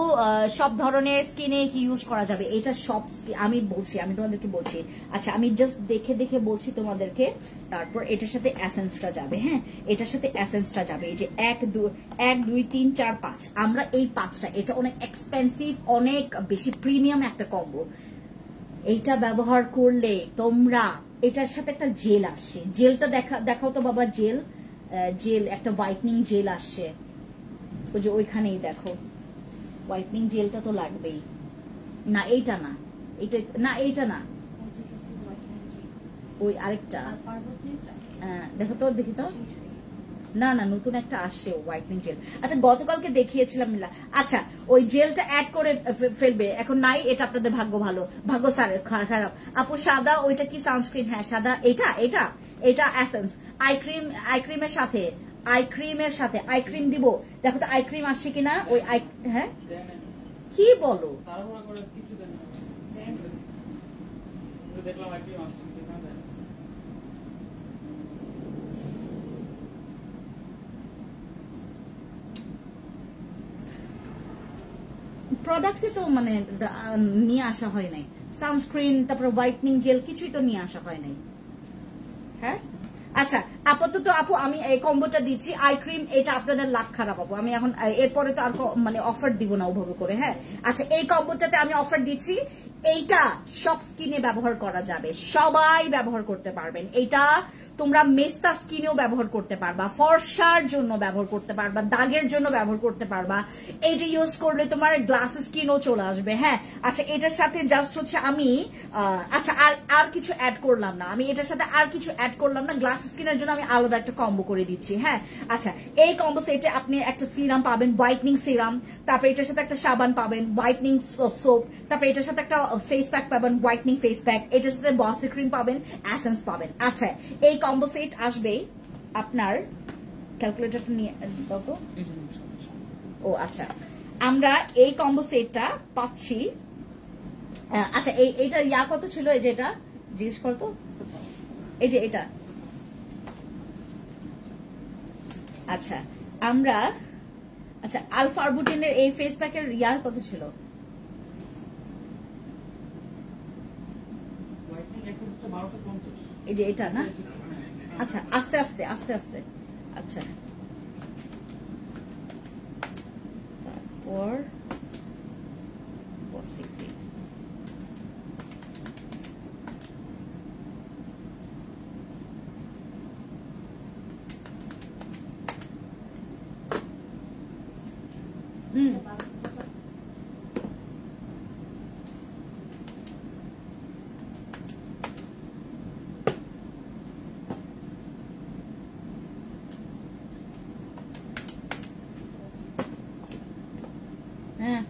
সব ধরনের স্কিনে কি ইউজ করা যাবে? এটা সব আমি বলছি, আমি তোমাদেরকে বলছি। আচ্ছা আমি জাস্ট দেখে দেখে বলছি তোমাদেরকে। তারপর এটার সাথে এসেন্সটা যাবে, হ্যাঁ এটার সাথে এসেন্সটা যাবে, এই যে 1 2 3 4 5, আমরা এই 5টা, এটা অনেক এক্সপেন্সিভ, অনেক বেশি প্রিমিয়াম একটা কম্বো। এইটা ব্যবহার করলে তোমরা, এটার সাথে একটা জেল আসছে, জেলটা দেখাও তো বাবা, জেল একটা হোয়াইটনিং জেল আসছে, ওই যে ওইখানেই দেখো, হোয়াইটনিং জেলটা তো লাগবেই। না এইটা না, এইটা না, এইটা না, ওই আরেকটা, দেখো তো, দেখি তো, না না নতুন একটা আসছে হোয়াইটনিং জেল। আচ্ছা গতকালকে দেখিয়েছিলাম মিলা। আচ্ছা ওই জেলটা অ্যাড করে ফেলবে, এখন নাই, এটা আপনাদের ভাগ্য ভালো, ভাগ্য খারাপ। আপু সাদা ওইটা কি সানস্ক্রিন? হ্যাঁ সাদা, এটা এসেন্স, আইক্রিমের সাথে, আইক্রিম দিব, দেখো তো আইক্রিম আসছে কিনা, ওই হ্যাঁ কি বলো, প্রোডাক্টসে তো মানে নিয়ে আসা হয় নাই, সানস্ক্রিন তারপর হোয়াইটনিং জেল কিছুই তো নিয়ে আসা হয় নাই, হ্যাঁ। আচ্ছা আপাতত আপু আমি এই কম্বোটা দিচ্ছি, আইক্রিম এটা আপনাদের লাখ খারাপ আপু, আমি এখন এরপরে তো আর মানে অফার দিব না ওভাবে করে, হ্যাঁ। আচ্ছা এই কম্বোটাতে আমি অফার দিচ্ছি, এইটা সব স্কিনে ব্যবহার করা যাবে, সবাই ব্যবহার করতে পারবেন। এটা তোমরা মেস্তা স্কিনেও ব্যবহার করতে পারবা, ফর্সার জন্য ব্যবহার করতে পারবা, দাগের জন্য ব্যবহার করতে পারবা। এইটা ইউজ করলে তোমার গ্লাস স্কিনও চলে আসবে, হ্যাঁ। আচ্ছা এটার সাথে জাস্ট হচ্ছে আমি আচ্ছা আর কিছু অ্যাড করলাম না, আমি এটার সাথে আর কিছু অ্যাড করলাম না, গ্লাস স্কিনের জন্য আমি আলাদা একটা কম্বো করে দিচ্ছি, হ্যাঁ। আচ্ছা এই কম্বো সেটে আপনি একটা সিরাম পাবেন, হোয়াইটনিং সিরাম, তারপর এটার সাথে একটা সাবান পাবেন, হোয়াইটনিং সোপ, তারপর এটার সাথে একটা ফেস প্যাক পাবেন, হোয়াইটনিং ফেস প্যাক, এটার সাথে বসি ক্রিম পাবেন, এসেন্স পাবেন। আচ্ছা এই কম্বো সেট আসবে আপনার, ক্যালকুলেটরটা নিয়ে দাও তো। ও আচ্ছা আমরা এই কম্বো সেটটা পাচ্ছি, আচ্ছা এইটা ইয়া কত ছিল, এই যে এটা জিজ্ঞেস করতো, এই যে এটা, আচ্ছা আমরা, আচ্ছা আলফা আরবুটিনের এই ফেস প্যাকের ইয়ার কত ছিল? এই যে এটা না, আচ্ছা আস্তে আস্তে, আচ্ছা ফর বসি ক্রিম। হ্যাঁ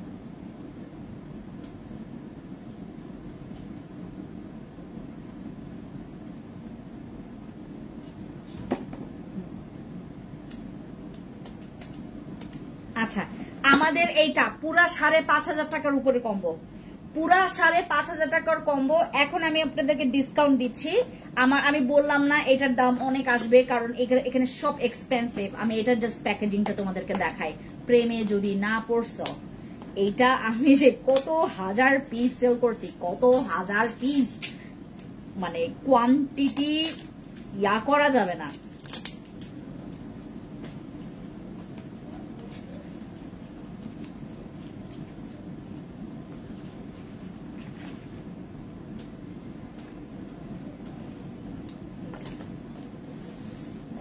আচ্ছা, আমাদের এইটা পুরা 5,500 টাকার উপরে কম্বো, পুরা 5,500 টাকার কম্বো। এখন আমি আপনাদেরকে ডিসকাউন্ট দিচ্ছি। আমি বললাম না এটার দাম অনেক আসবে, কারণ এখানে সব এক্সপেন্সিভ। আমি এটার জাস্ট প্যাকেজিংটা তোমাদেরকে দেখাই। প্রেমে যদি না পড়ছো, এইটা আমি যে কত হাজার পিস সেল করছি, কত হাজার পিস, মানে কোয়ান্টিটি ইয়া করা যাবে না।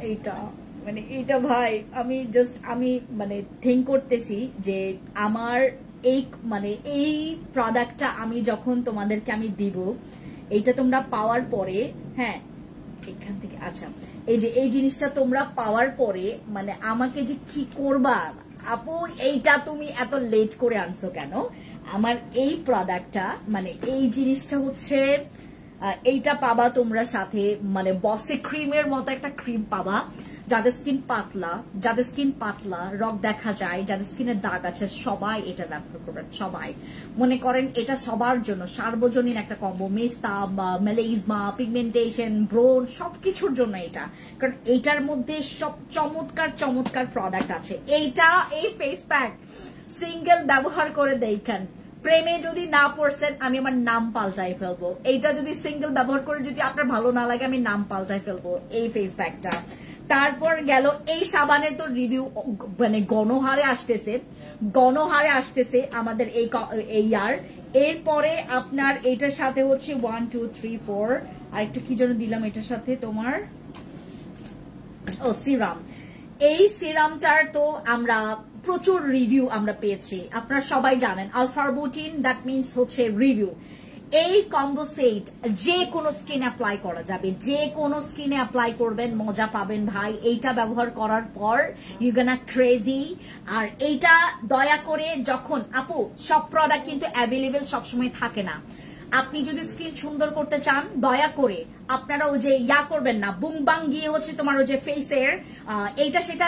এইটা মানে এইটা ভাই আমি মানে থিঙ্ক করতেছি যে আমার এই প্রোডাক্টটা আমি যখন তোমাদেরকে আমি দিব, এইটা তোমরা পাওয়ার পরে, হ্যাঁ এখান থেকে, আচ্ছা এই জিনিসটা তোমরা পাওয়ার পরে মানে আমাকে যে কি করবা, আপু এইটা তুমি এত লেট করে আনছো কেন? আমার এই প্রোডাক্টটা মানে এই জিনিসটা হচ্ছে, এইটা পাবা তোমরা সাথে, মানে বসে ক্রিমের মতো একটা ক্রিম পাবা। যাদের স্কিন পাতলা, রগ দেখা যায়, যাদের স্কিনে দাগ আছে, সবাই এটা ব্যবহার করবেন। সবাই মনে করেন এটা সবার জন্য সার্বজনীন একটা কম্বো। মেস্তা, মেলাইজমা, পিগমেন্টেশন, ব্রোন, সবকিছুর জন্য এটা, কারণ এইটার মধ্যে সব চমৎকার প্রোডাক্ট আছে। এই ফেস প্যাক সিঙ্গেল ব্যবহার করে দেখেন, প্রেমে যদি না পড়ছেন আমি আমার নাম পাল্টাই ফেলবো। এইটা যদি সিঙ্গেল ব্যবহার করে যদি আপনার ভালো না লাগে, আমি নাম পাল্টাই ফেলবো এই ফেস প্যাকটা। তারপর গেল এই সাবানের তো রিভিউ মানে গণহারে আসতেছে আমাদের এই ইয়ার। এরপরে আপনার এটার সাথে হচ্ছে 1 2 3 4 আরেকটা কি যেন দিলাম এটার সাথে, তোমার সিরাম। এই সিরামটার তো আমরা প্রচুর রিভিউ আমরা পেয়েছি, আপনারা সবাই জানেন। আলফারবুটিন, দ্যাট মিনস হচ্ছে রিভিউ। এই কম্বো সেট যে কোনো স্কিনে অ্যাপ্লাই করা যাবে, যে কোনো স্কিনে অ্যাপ্লাই করবেন, মজা পাবেন ভাই। এইটা ব্যবহার করার পর ইউ গোনা ক্রেজি। আর এইটা দয়া করে, যখন আপু সব প্রোডাক্ট কিন্তু অ্যাভেলেবেল সবসময় থাকে না, আপনি যদি স্কিন সুন্দর করতে চান, দয়া করে আপনারা ওই যে ইয়া করবেন না, বুং বাং গিয়ে হচ্ছে তোমার ওই যে ফেসের এইটা সেটা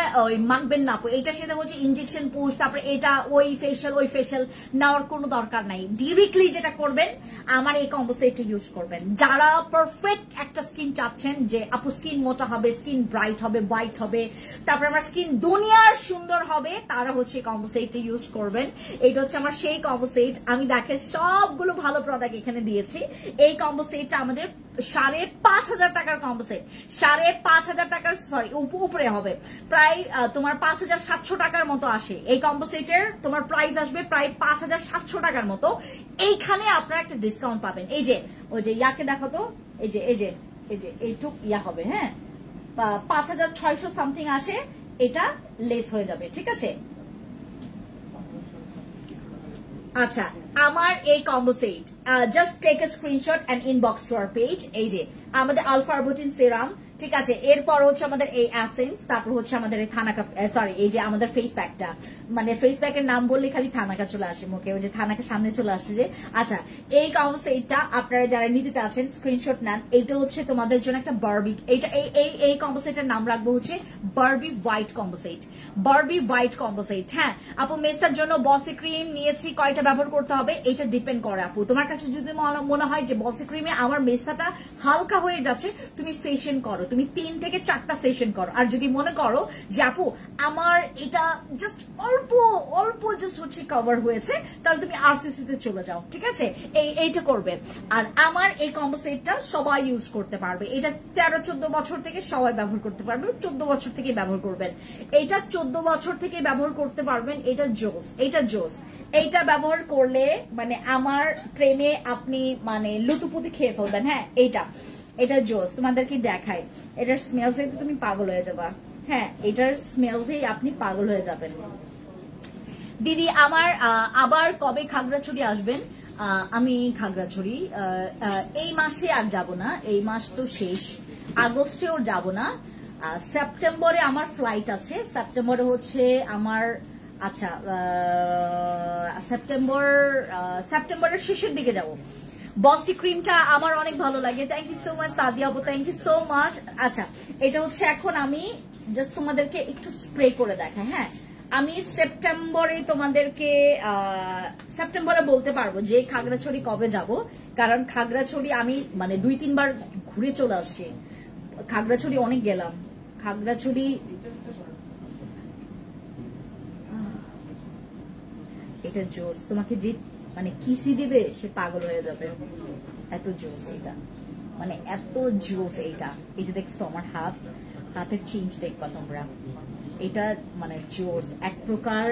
মাখবেন না। এইটা সেটা হচ্ছে ইনজেকশন পুশ, তারপরে এটা ওই ফেশিয়াল নেওয়ার কোনো দরকার নাই। ডিরেক্টলি যেটা করবেন, আমার এই কম্বো সেটটা ইউজ করবেন। যারা পারফেক্ট একটা স্কিন চাচ্ছেন, যে আপু স্কিন মোটা হবে, স্কিন ব্রাইট হবে, হোয়াইট হবে, তারপরে আমার স্কিন দুনিয়ার সুন্দর হবে, তারা হচ্ছে এই কম্বো সেটটা ইউজ করবেন। এইটা হচ্ছে আমার সেই কম্বো সেট। আমি দেখেন সবগুলো ভালো প্রোডাক্ট এখানে দিয়েছি। এই কম্বো সেটটা আমাদের 5,500 টাকার কম্বো সেট, 5,500 টাকার, সরি উপরে হবে, প্রায় তোমার 5,700 টাকার মতো আসে। এই কম্বো সেটের তোমার প্রাইস আসবে প্রায় 5,700 টাকার মতো। এইখানে আপনারা একটা ডিসকাউন্ট পাবেন। এই যে ওই যে ইয়াকে দেখো তো, এই যে এইটুক ইয়া হবে, হ্যাঁ 5,600 সামথিং আসে, এটা লেস হয়ে যাবে, ঠিক আছে। আচ্ছা, আমার এই combo set, just take a screenshot and inbox to our page. এই যে আমাদের আলফারবুটিন সিরাম, ঠিক আছে। এরপর হচ্ছে আমাদের এই অ্যাসেন্স, তারপর হচ্ছে আমাদের এই থানাকা, সরি এই যে আমাদের ফেস প্যাকটা, মানে ফেস প্যাকের নাম বললে খালি থানাকা চলে আসে মুখে, ওই যে থানাকা সামনে চলে আসে যে। আচ্ছা, এই কম্বো সেটটা আপনারা যারা নিতে চাচ্ছেন স্ক্রিনশট নেন। এইটা হচ্ছে তোমাদের জন্য একটা বারবি, এইটা এই কম্বো সেটের নাম রাখবো হচ্ছে Barbie white combo set, Barbie white combo set. হ্যাঁ আপু, মেসার জন্য বসি ক্রিম নিয়েছি, কয়টা ব্যবহার করতে হবে এটা ডিপেন্ড করে আপু। তোমার কাছে যদি মনে হয় যে বসি ক্রিমে আমার মেসাটা হালকা হয়ে যাচ্ছে, তুমি সেশন করো, তুমি 3 থেকে 4টা সেশন করো। আর যদি মনে করো যে আপু আমার এটা জাস্ট অল্প অল্প জাস্ট হচ্ছে কভার হয়েছে, তাহলে তুমি আরসিসি তে চলে যাও, ঠিক আছে? এইটা করবে। আর আমার এই কম্বো সেটটা সবাই ইউজ করতে পারবে। এটা 13-14 বছর থেকে সবাই ব্যবহার করতে পারবে, 14 বছর থেকে ব্যবহার করবেন। এটা 14 বছর থেকে ব্যবহার করতে পারবেন। এটা জোস, এটা জোস। এইটা ব্যবহার করলে মানে আমার প্রেমে আপনি মানে লুতুপুতি খেয়ে ফেলবেন। হ্যাঁ, এটা জোস, তোমাদেরকে দেখাই। এটার স্মেলসে তুমি পাগল হয়ে যাবা। হ্যাঁ, এটার স্মেলসেই আপনি পাগল হয়ে যাবেন। দিদি আমার আবার কবে খাগড়াছড়ি আসবেন? আমি খাগড়াছড়ি এই মাসে আর যাব না, এই মাস তো শেষ, আগস্টেও যাব না। সেপ্টেম্বরে আমার ফ্লাইট আছে, সেপ্টেম্বরে হচ্ছে আমার, আচ্ছা সেপ্টেম্বরের শেষের দিকে যাব। বসি ক্রিমটা আমার অনেক ভালো লাগে। Thank you so much Sadia আপু, থ্যাংক ইউ সো মাচ। আচ্ছা, এটা হচ্ছে এখন আমি জাস্ট তোমাদেরকে একটু স্প্রে করে দেখাই। হ্যাঁ, আমি সেপ্টেম্বরে তোমাদেরকে সেপ্টেম্বরে বলতে পারবো যে খাগড়াছড়ি কবে যাব, কারণ খাগড়াছড়ি আমি মানে 2-3 বার ঘুরে চলে আসছি। খাগড়াছড়ি অনেক গেলাম। খাগড়াছড়ি এটা জোস, তোমাকে যে মানে কিসি দিবে সে পাগল হয়ে যাবে, এত জোস এটা, মানে এত জোস এইটা। এই যে দেখছো আমার হাতের চেঞ্জ দেখবা তোমরা, এটা মানে জোস এক প্রকার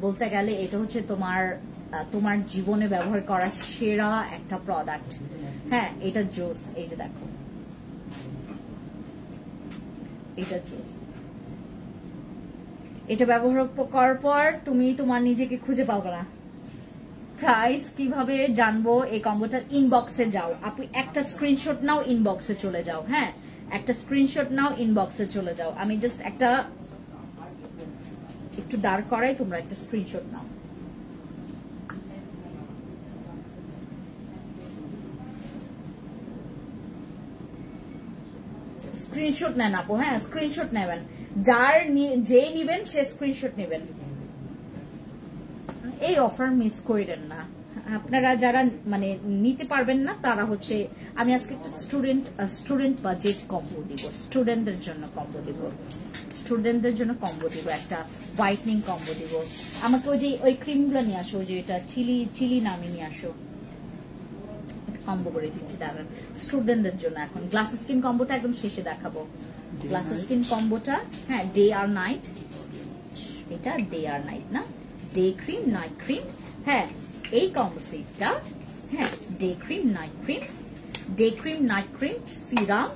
বলতে গেলে। এটা হচ্ছে তোমার জীবনে ব্যবহার করা সেরা একটা প্রোডাক্ট। হ্যাঁ, এটা জোস। এই যে দেখো, এটা জোস। এটা ব্যবহার করার পর তুমি তোমার নিজেকে খুঁজে পাবে না। প্রাইস কিভাবে জানবো? এই কম্বোটার ইনবক্সে যাও আপু, একটা স্ক্রিনশট নাও, ইনবক্সে চলে যাও। হ্যাঁ, একটা স্ক্রিনশট নাও, ইনবক্সে চলে যাও। আমি জাস্ট একটু ডার্ক করাই, তোমরা একটা স্ক্রিনশট নাও। স্ক্রিনশট নেন আপু। হ্যাঁ, স্ক্রিনশট নেবেন, যে নিবেন সে স্ক্রিনশট নেবেন। এই অফার মিস করেন না আপনারা, যারা মানে নিতে পারবেন না তারা হচ্ছে, আমি আজকে একটা স্টুডেন্ট বাজেট কম্বো দিব, স্টুডেন্টদের জন্য কম্বো দিব, একটা হোয়াইটনিং কম্বো দিব। আমাকে ওই ক্রিমগুলো নিয়ে আসো, ওই যে এটা চিলি নামে নিয়ে আসো, কম্বো করে দিচ্ছি দাঁড়ান স্টুডেন্টদের জন্য। এখন গ্লাস স্কিন কম্বোটা একদম শেষে দেখাবো। গ্লাস স্কিন কম্বোটা, হ্যাঁ, ডে আর নাইট, এটা ডে আর নাইট না, ডে ক্রিম নাইট ক্রিম। হ্যাঁ, এই কম্বো সেটটা, হ্যাঁ, day cream night cream serum,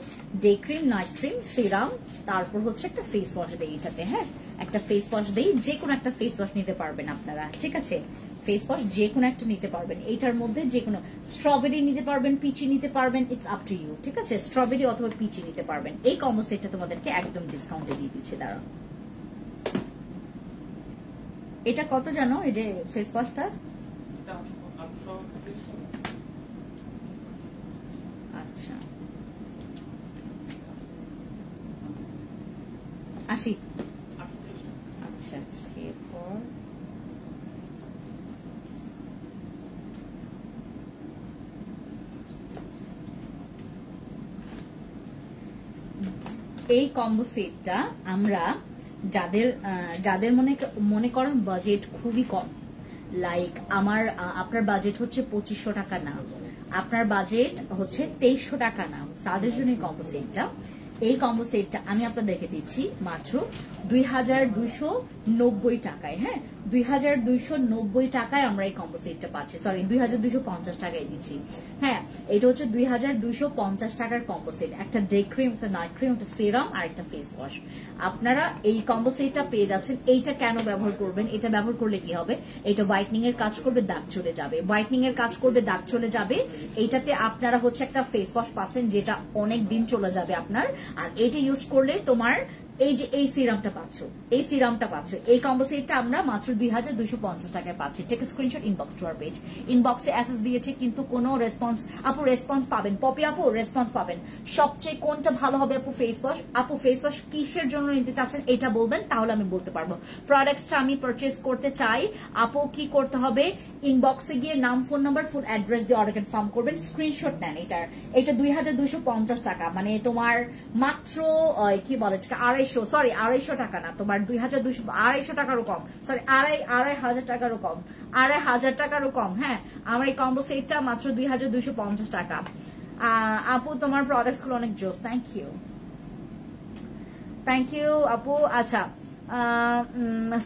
day cream night cream serum, তারপর হচ্ছে একটা ফেস ওয়াশ দেই এটাতে। হ্যাঁ, একটা ফেস ওয়াশ দেই, যে কোনো একটা ফেস ওয়াশ নিতে পারবেন আপনারা, ঠিক আছে? ফেস ওয়াশ যে কোনো একটা নিতে পারবেন, এইটার মধ্যে যে কোনো, স্ট্রবেরি নিতে পারবেন, পিচি নিতে পারবেন, ইটস আপ টু ইউ, ঠিক আছে? স্ট্রবেরি অথবা পিচি নিতে পারবেন। এই কম্বো সেটটা তোমাদেরকে একদম ডিসকাউন্টে দিয়ে দিচ্ছে। দাঁড়াও, এটা কত জানো? এই যে ফেস ওয়াশটা আচ্ছা 80। আচ্ছা, এরপর এই কম্বো সেটটা আমরা যাদের মনে করেন বাজেট খুবই কম, লাইক আপনার বাজেট হচ্ছে 2500 টাকা না, আপনার বাজেট হচ্ছে 2300 টাকা না, তাদের জন্য এই কম্বো সেটটা আমি আপনাদেরকে দিচ্ছি মাত্র 2290 টাকায়। হ্যাঁ, 2290 টাকায় আমরা এই কম্বো সেটটা পাচ্ছি, সরি 2250 টাকায় দিচ্ছি। হ্যাঁ, এটা হচ্ছে 2250 টাকার কম্বো সেট, একটা ডে ক্রিম, একটা নাইট ক্রিম, একটা সিরাম আর একটা ফেস ওয়াশ। আপনারা এই কম্বো সেটটা পেয়ে যাচ্ছেন। এইটা কেন ব্যবহার করবেন? এটা ব্যবহার করলে কি হবে? এটা হোয়াইটনিং এর কাজ করবে, দাগ চলে যাবে, এইটাতে আপনারা হচ্ছে একটা ফেস ওয়াশ পাচ্ছেন যেটা অনেক দিন চলে যাবে আপনার। আর এটা ইউজ করলে তোমার এই যে এই সিরামটা পাচ্ছ, এই সিরামটা পাচ্ছ, এই কম্বো সেটটা আমরা মাত্র 2250 টাকায় পাচ্ছি। Take screenshot, inbox to our page. ইনবক্সে অ্যাসেস দিয়েছে কিন্তু কোনো রেসপন্স। আপু রেসপন্স পাবেন, পপি আপু রেসপন্স পাবেন। সবচেয়ে কোনটা ভালো হবে আপু? Face wash. আপু ফেস ওয়াশ কিসের জন্য নিতে চাচ্ছেন এটা বলবেন, তাহলে আমি বলতে পারবো। প্রোডাক্টসটা আমি পারচেজ করতে চাই, আপু কি করতে হবে? ইনবক্সে গিয়ে নাম, ফোন নাম্বার, ফুল অ্যাড্রেস দিয়ে অর্ডার কনফার্ম করবেন, স্ক্রিনশট নেন এটার। এটা 2250 টাকা, মানে তোমার মাত্র কি বলে 250 টাকা না, তোমার 2,200 টাকারও কম, সরি 2,500 টাকারও কম, 2,500 টাকারও কম। হ্যাঁ, আমার এই কম্বো সেটটা মাত্র 2250 টাকা। আপু তোমার প্রোডাক্টস গুলো অনেক জোস, থ্যাংক ইউ, থ্যাংক ইউ আপু। আচ্ছা,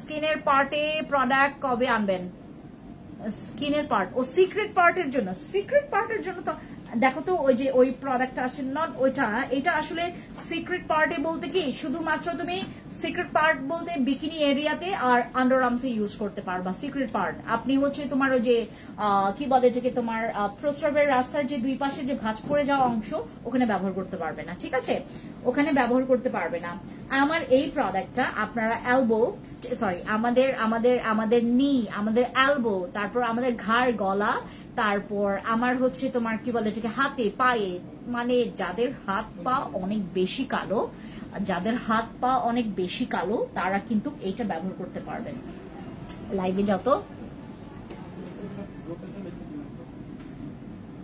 স্কিনের পার্টে প্রোডাক্ট কবে আনবেন? স্কিনের পার্ট ও সিক্রেট পার্টের জন্য, সিক্রেট পার্টের জন্য তো দেখো তো ওই যে ওই প্রোডাক্টটা আসে, নট ওইটা, এটা আসলে সিক্রেট পার্টে বলতে কি শুধুমাত্র তুমি সিক্রেট পার্ট বলতে বিকিনি এরিয়াতে আর আন্ডার আর্মসে ইউজ করতে পারবা। সিক্রেট পার্ট আপনি হচ্ছে তোমার ওই যে কি বলে যে তোমার প্রস্রাবের রাস্তার যে দুই পাশে যে ভাঁজ পড়ে যাওয়া অংশ ওখানে ব্যবহার করতে পারবে না, ঠিক আছে, ওখানে ব্যবহার করতে পারবে না। আমার এই প্রোডাক্টটা আপনারা এলবো, সরি আমাদের আমাদের আমাদের নি, আমাদের এলবো, তারপর আমাদের ঘাড়, গলা, তারপর আমার হচ্ছে তোমার কি বলে এটাকে হাতে, পায়ে, মানে যাদের হাত পা অনেক বেশি কালো, যাদের হাত পা অনেক বেশি কালো তারা কিন্তু এইটা ব্যবহার করতে পারবেন। লাইভে যত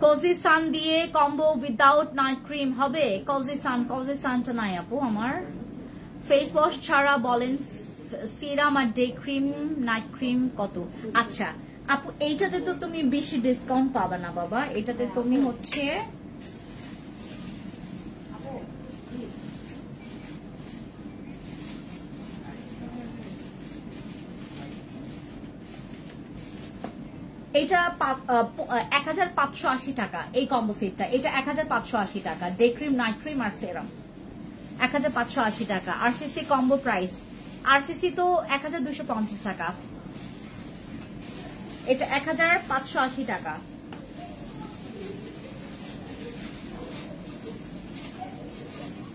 কোজি সান দিয়ে কম্বো উইদাউট নাইট ক্রিম হবে? কোজি সানটা নাই আপু আমার। ফেস ওয়াশ ছাড়া বলেন সিরাম আর ডে ক্রিম, নাইট ক্রিম কত? আচ্ছা আপু এইটাতে তো তুমি বেশি ডিসকাউন্ট পাবে না বাবা, এটাতে তুমি হচ্ছে এটা 1580 টাকা এই কম্বো সেটটা, এটা 1580 টাকা। ডে ক্রিম, নাইট ক্রিম আর সেরাম 1580 টাকা। আরসিসি কম্বো প্রাইস, আরসিসি তো 1250 টাকা, এটা 1580 টাকা।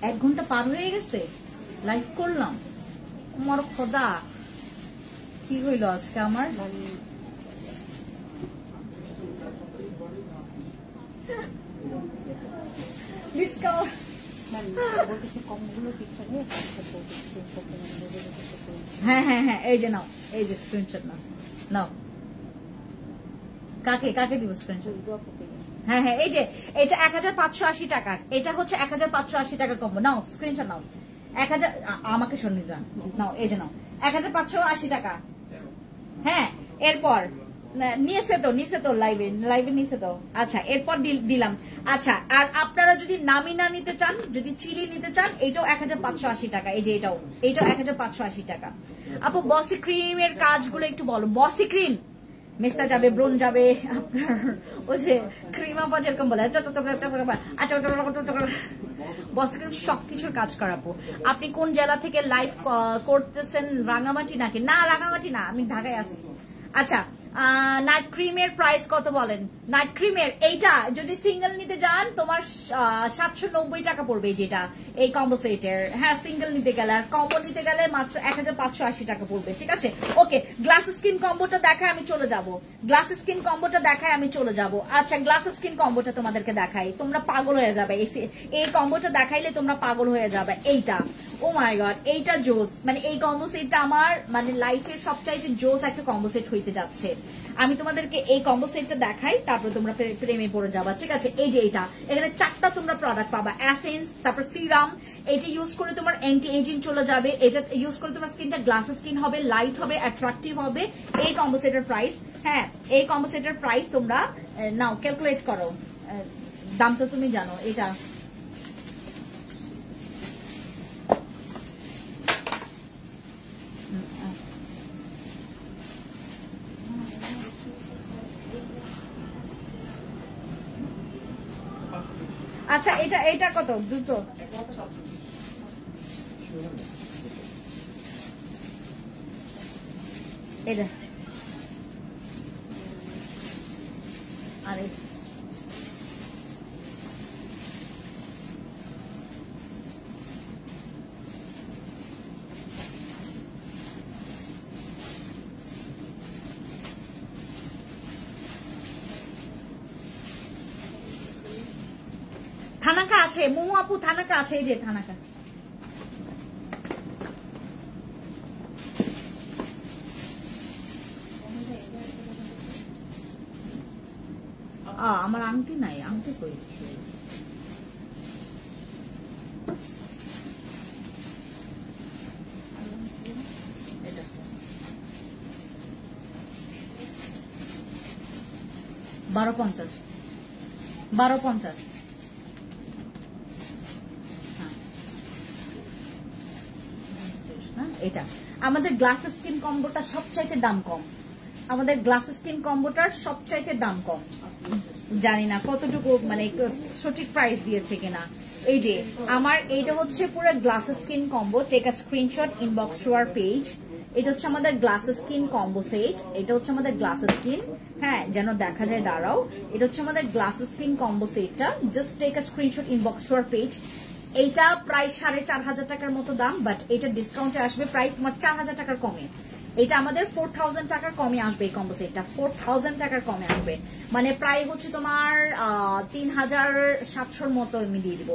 এক ঘন্টা পার হয়ে গেছে, লাইভ করলাম, আমার খোদা কি হইল আজকে আমার। হ্যাঁ হ্যাঁ হ্যাঁ, এই যে নাও, এই যে স্ক্রিনশট নাও, নাও কাকে কাকে দিব স্ক্রিনশট? হ্যাঁ হ্যাঁ, এই যে এটা 1580 টাকার, এটা হচ্ছে 1580 টাকার কম্বো, নাও স্ক্রিনশট নাও। 1000 আমাকে শুনি যান, নাও এই যে নাও 1580 টাকা। হ্যাঁ, এরপর নিচে তো লাইভে নিচে তো। আচ্ছা এরপর দিলাম। আচ্ছা, আর আপনারা যদি নামি না নিতে চান, যদি চিলি নিতে চান, এটাও 1580 টাকা। এই যে এটাও 1580 টাকা। আপু বসি ক্রিমের কাজগুলো একটু বলো। বসি ক্রিম মেস্তা যাবে, ব্রোন যাবে, আপনার ওই যে ক্রিম আপা যেরকম বলে, আচ্ছা বসি ক্রিম সবকিছুর কাজ করাবো। আপনি কোন জেলা থেকে লাইভ করতেছেন? রাঙামাটি নাকি? না রাঙামাটি না, আমি ঢাকায় আছি। আচ্ছা, নাইট ক্রিমের প্রাইস কত বলেন? নাইট ক্রিমের এইটা যদি সিঙ্গেল নিতে যান তোমার 790 টাকা পড়বে, যেটা এই কম্বো সেটের। হ্যাঁ, সিঙ্গেল নিতে গেলে, আর কম্বো নিতে গেলে মাত্র 1580 টাকা পড়বে, ঠিক আছে। ওকে, গ্লাস স্কিন কম্বোটা দেখায় আমি চলে যাব, গ্লাস স্কিন কম্বোটা দেখায় আমি চলে যাব। আচ্ছা, গ্লাস স্কিন কম্বোটা তোমাদেরকে দেখাই, তোমরা পাগল হয়ে যাবে। এই কম্বোটা দেখাইলে তোমরা পাগল হয়ে যাবে। এইটা, ও মাই গড, এইটা জোস, মানে এই কম্বো সেটটা আমার মানে লাইফের সবচাইতে জোস একটা কম্বো সেট হইতে যাচ্ছে। আমি তোমাদেরকে এই কম্বো সেটটা দেখাই, তারপর তোমরা প্রেমে পড়ে যাবা, ঠিক আছে। এই যে এটা, এখানে 4টা তোমরা প্রোডাক্ট পাবা, এসেন্স, তারপর সিরাম। এটা ইউজ করে তোমার অ্যান্টি এজিং চলে যাবে, এটা ইউজ করে তোমার স্কিনটা গ্লাস স্কিন হবে, লাইট হবে, অ্যাট্রাকটিভ হবে। এই কম্বো সেটের প্রাইস, হ্যাঁ এই কম্বো সেটের প্রাইস তোমরা নাও ক্যালকুলেট করো, দাম তো তুমি জানো। এটা আচ্ছা, এটা কত? দুটো এটা আর থানাকা আছে মোমো আপু, থানাকা আছে, এই যে থানাকা। আমার আংটি নাই, আংটি কই? $12.50, $12.50। এটা আমাদের গ্লাস স্কিন কম্বোটা সবচাইতে দাম কম, আমাদের গ্লাস স্কিন কম্বোটার সবচাইতে দাম কম। জানি না কতটুকু মানে সঠিক প্রাইস দিয়েছে কিনা। এই যে আমার এইটা হচ্ছে পুরো glass skin combo, take a screenshot, inbox to our page. এটা হচ্ছে আমাদের গ্লাস স্কিন কম্বো সেট, এটা হচ্ছে আমাদের গ্লাস স্কিন, হ্যাঁ যেন দেখা যায়, দাঁড়াও, এটা হচ্ছে আমাদের গ্লাস স্কিন কম্বো সেটটা। Just take a screenshot, inbox to our page. এইটা প্রায় 4,500 টাকার মতো দাম, বাট এটা ডিসকাউন্টে আসবে প্রায় তোমার 4,000 টাকার কমে। এটা আমাদের 4,000 টাকার কমে আসবে, এই কম্বো সেটটা 4,000 টাকার কমে আসবে, মানে প্রায় হচ্ছে তোমার 3,700 মতো আমি দিয়ে দিব।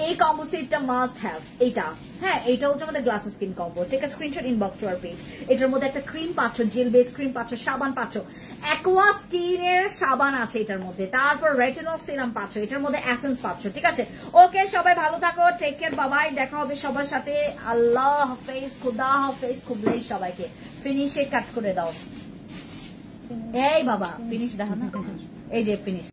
এই কম্বো সেটটা মাস্ট হ্যাভ এইটা, হ্যাঁ এইটা হচ্ছে আমাদের glass skin combo. Take a screenshot, inbox to our page. এটার মধ্যে একটা ক্রিম পাচ্ছ, জেল বেস ক্রিম পাচ্ছ, সাবান পাচ্ছ, অ্যাকোয়া স্কিনের সাবান আছে এটার মধ্যে, তারপর রেটিনল সিরাম পাচ্ছ, এটার মধ্যে এসেন্স পাচ্ছ। ঠিক আছে, ওকে সবাই ভালো থাকো, টেক কেয়ার, বাবাই, দেখা হবে সবার সাথে, আল্লাহ হাফেজ, খুদা হাফেজ, খুবলেই সবাইকে। ফিনিশে কাট করে দাও, এই বাবা ফিনিশ দেখো না, এই যে ফিনিশ।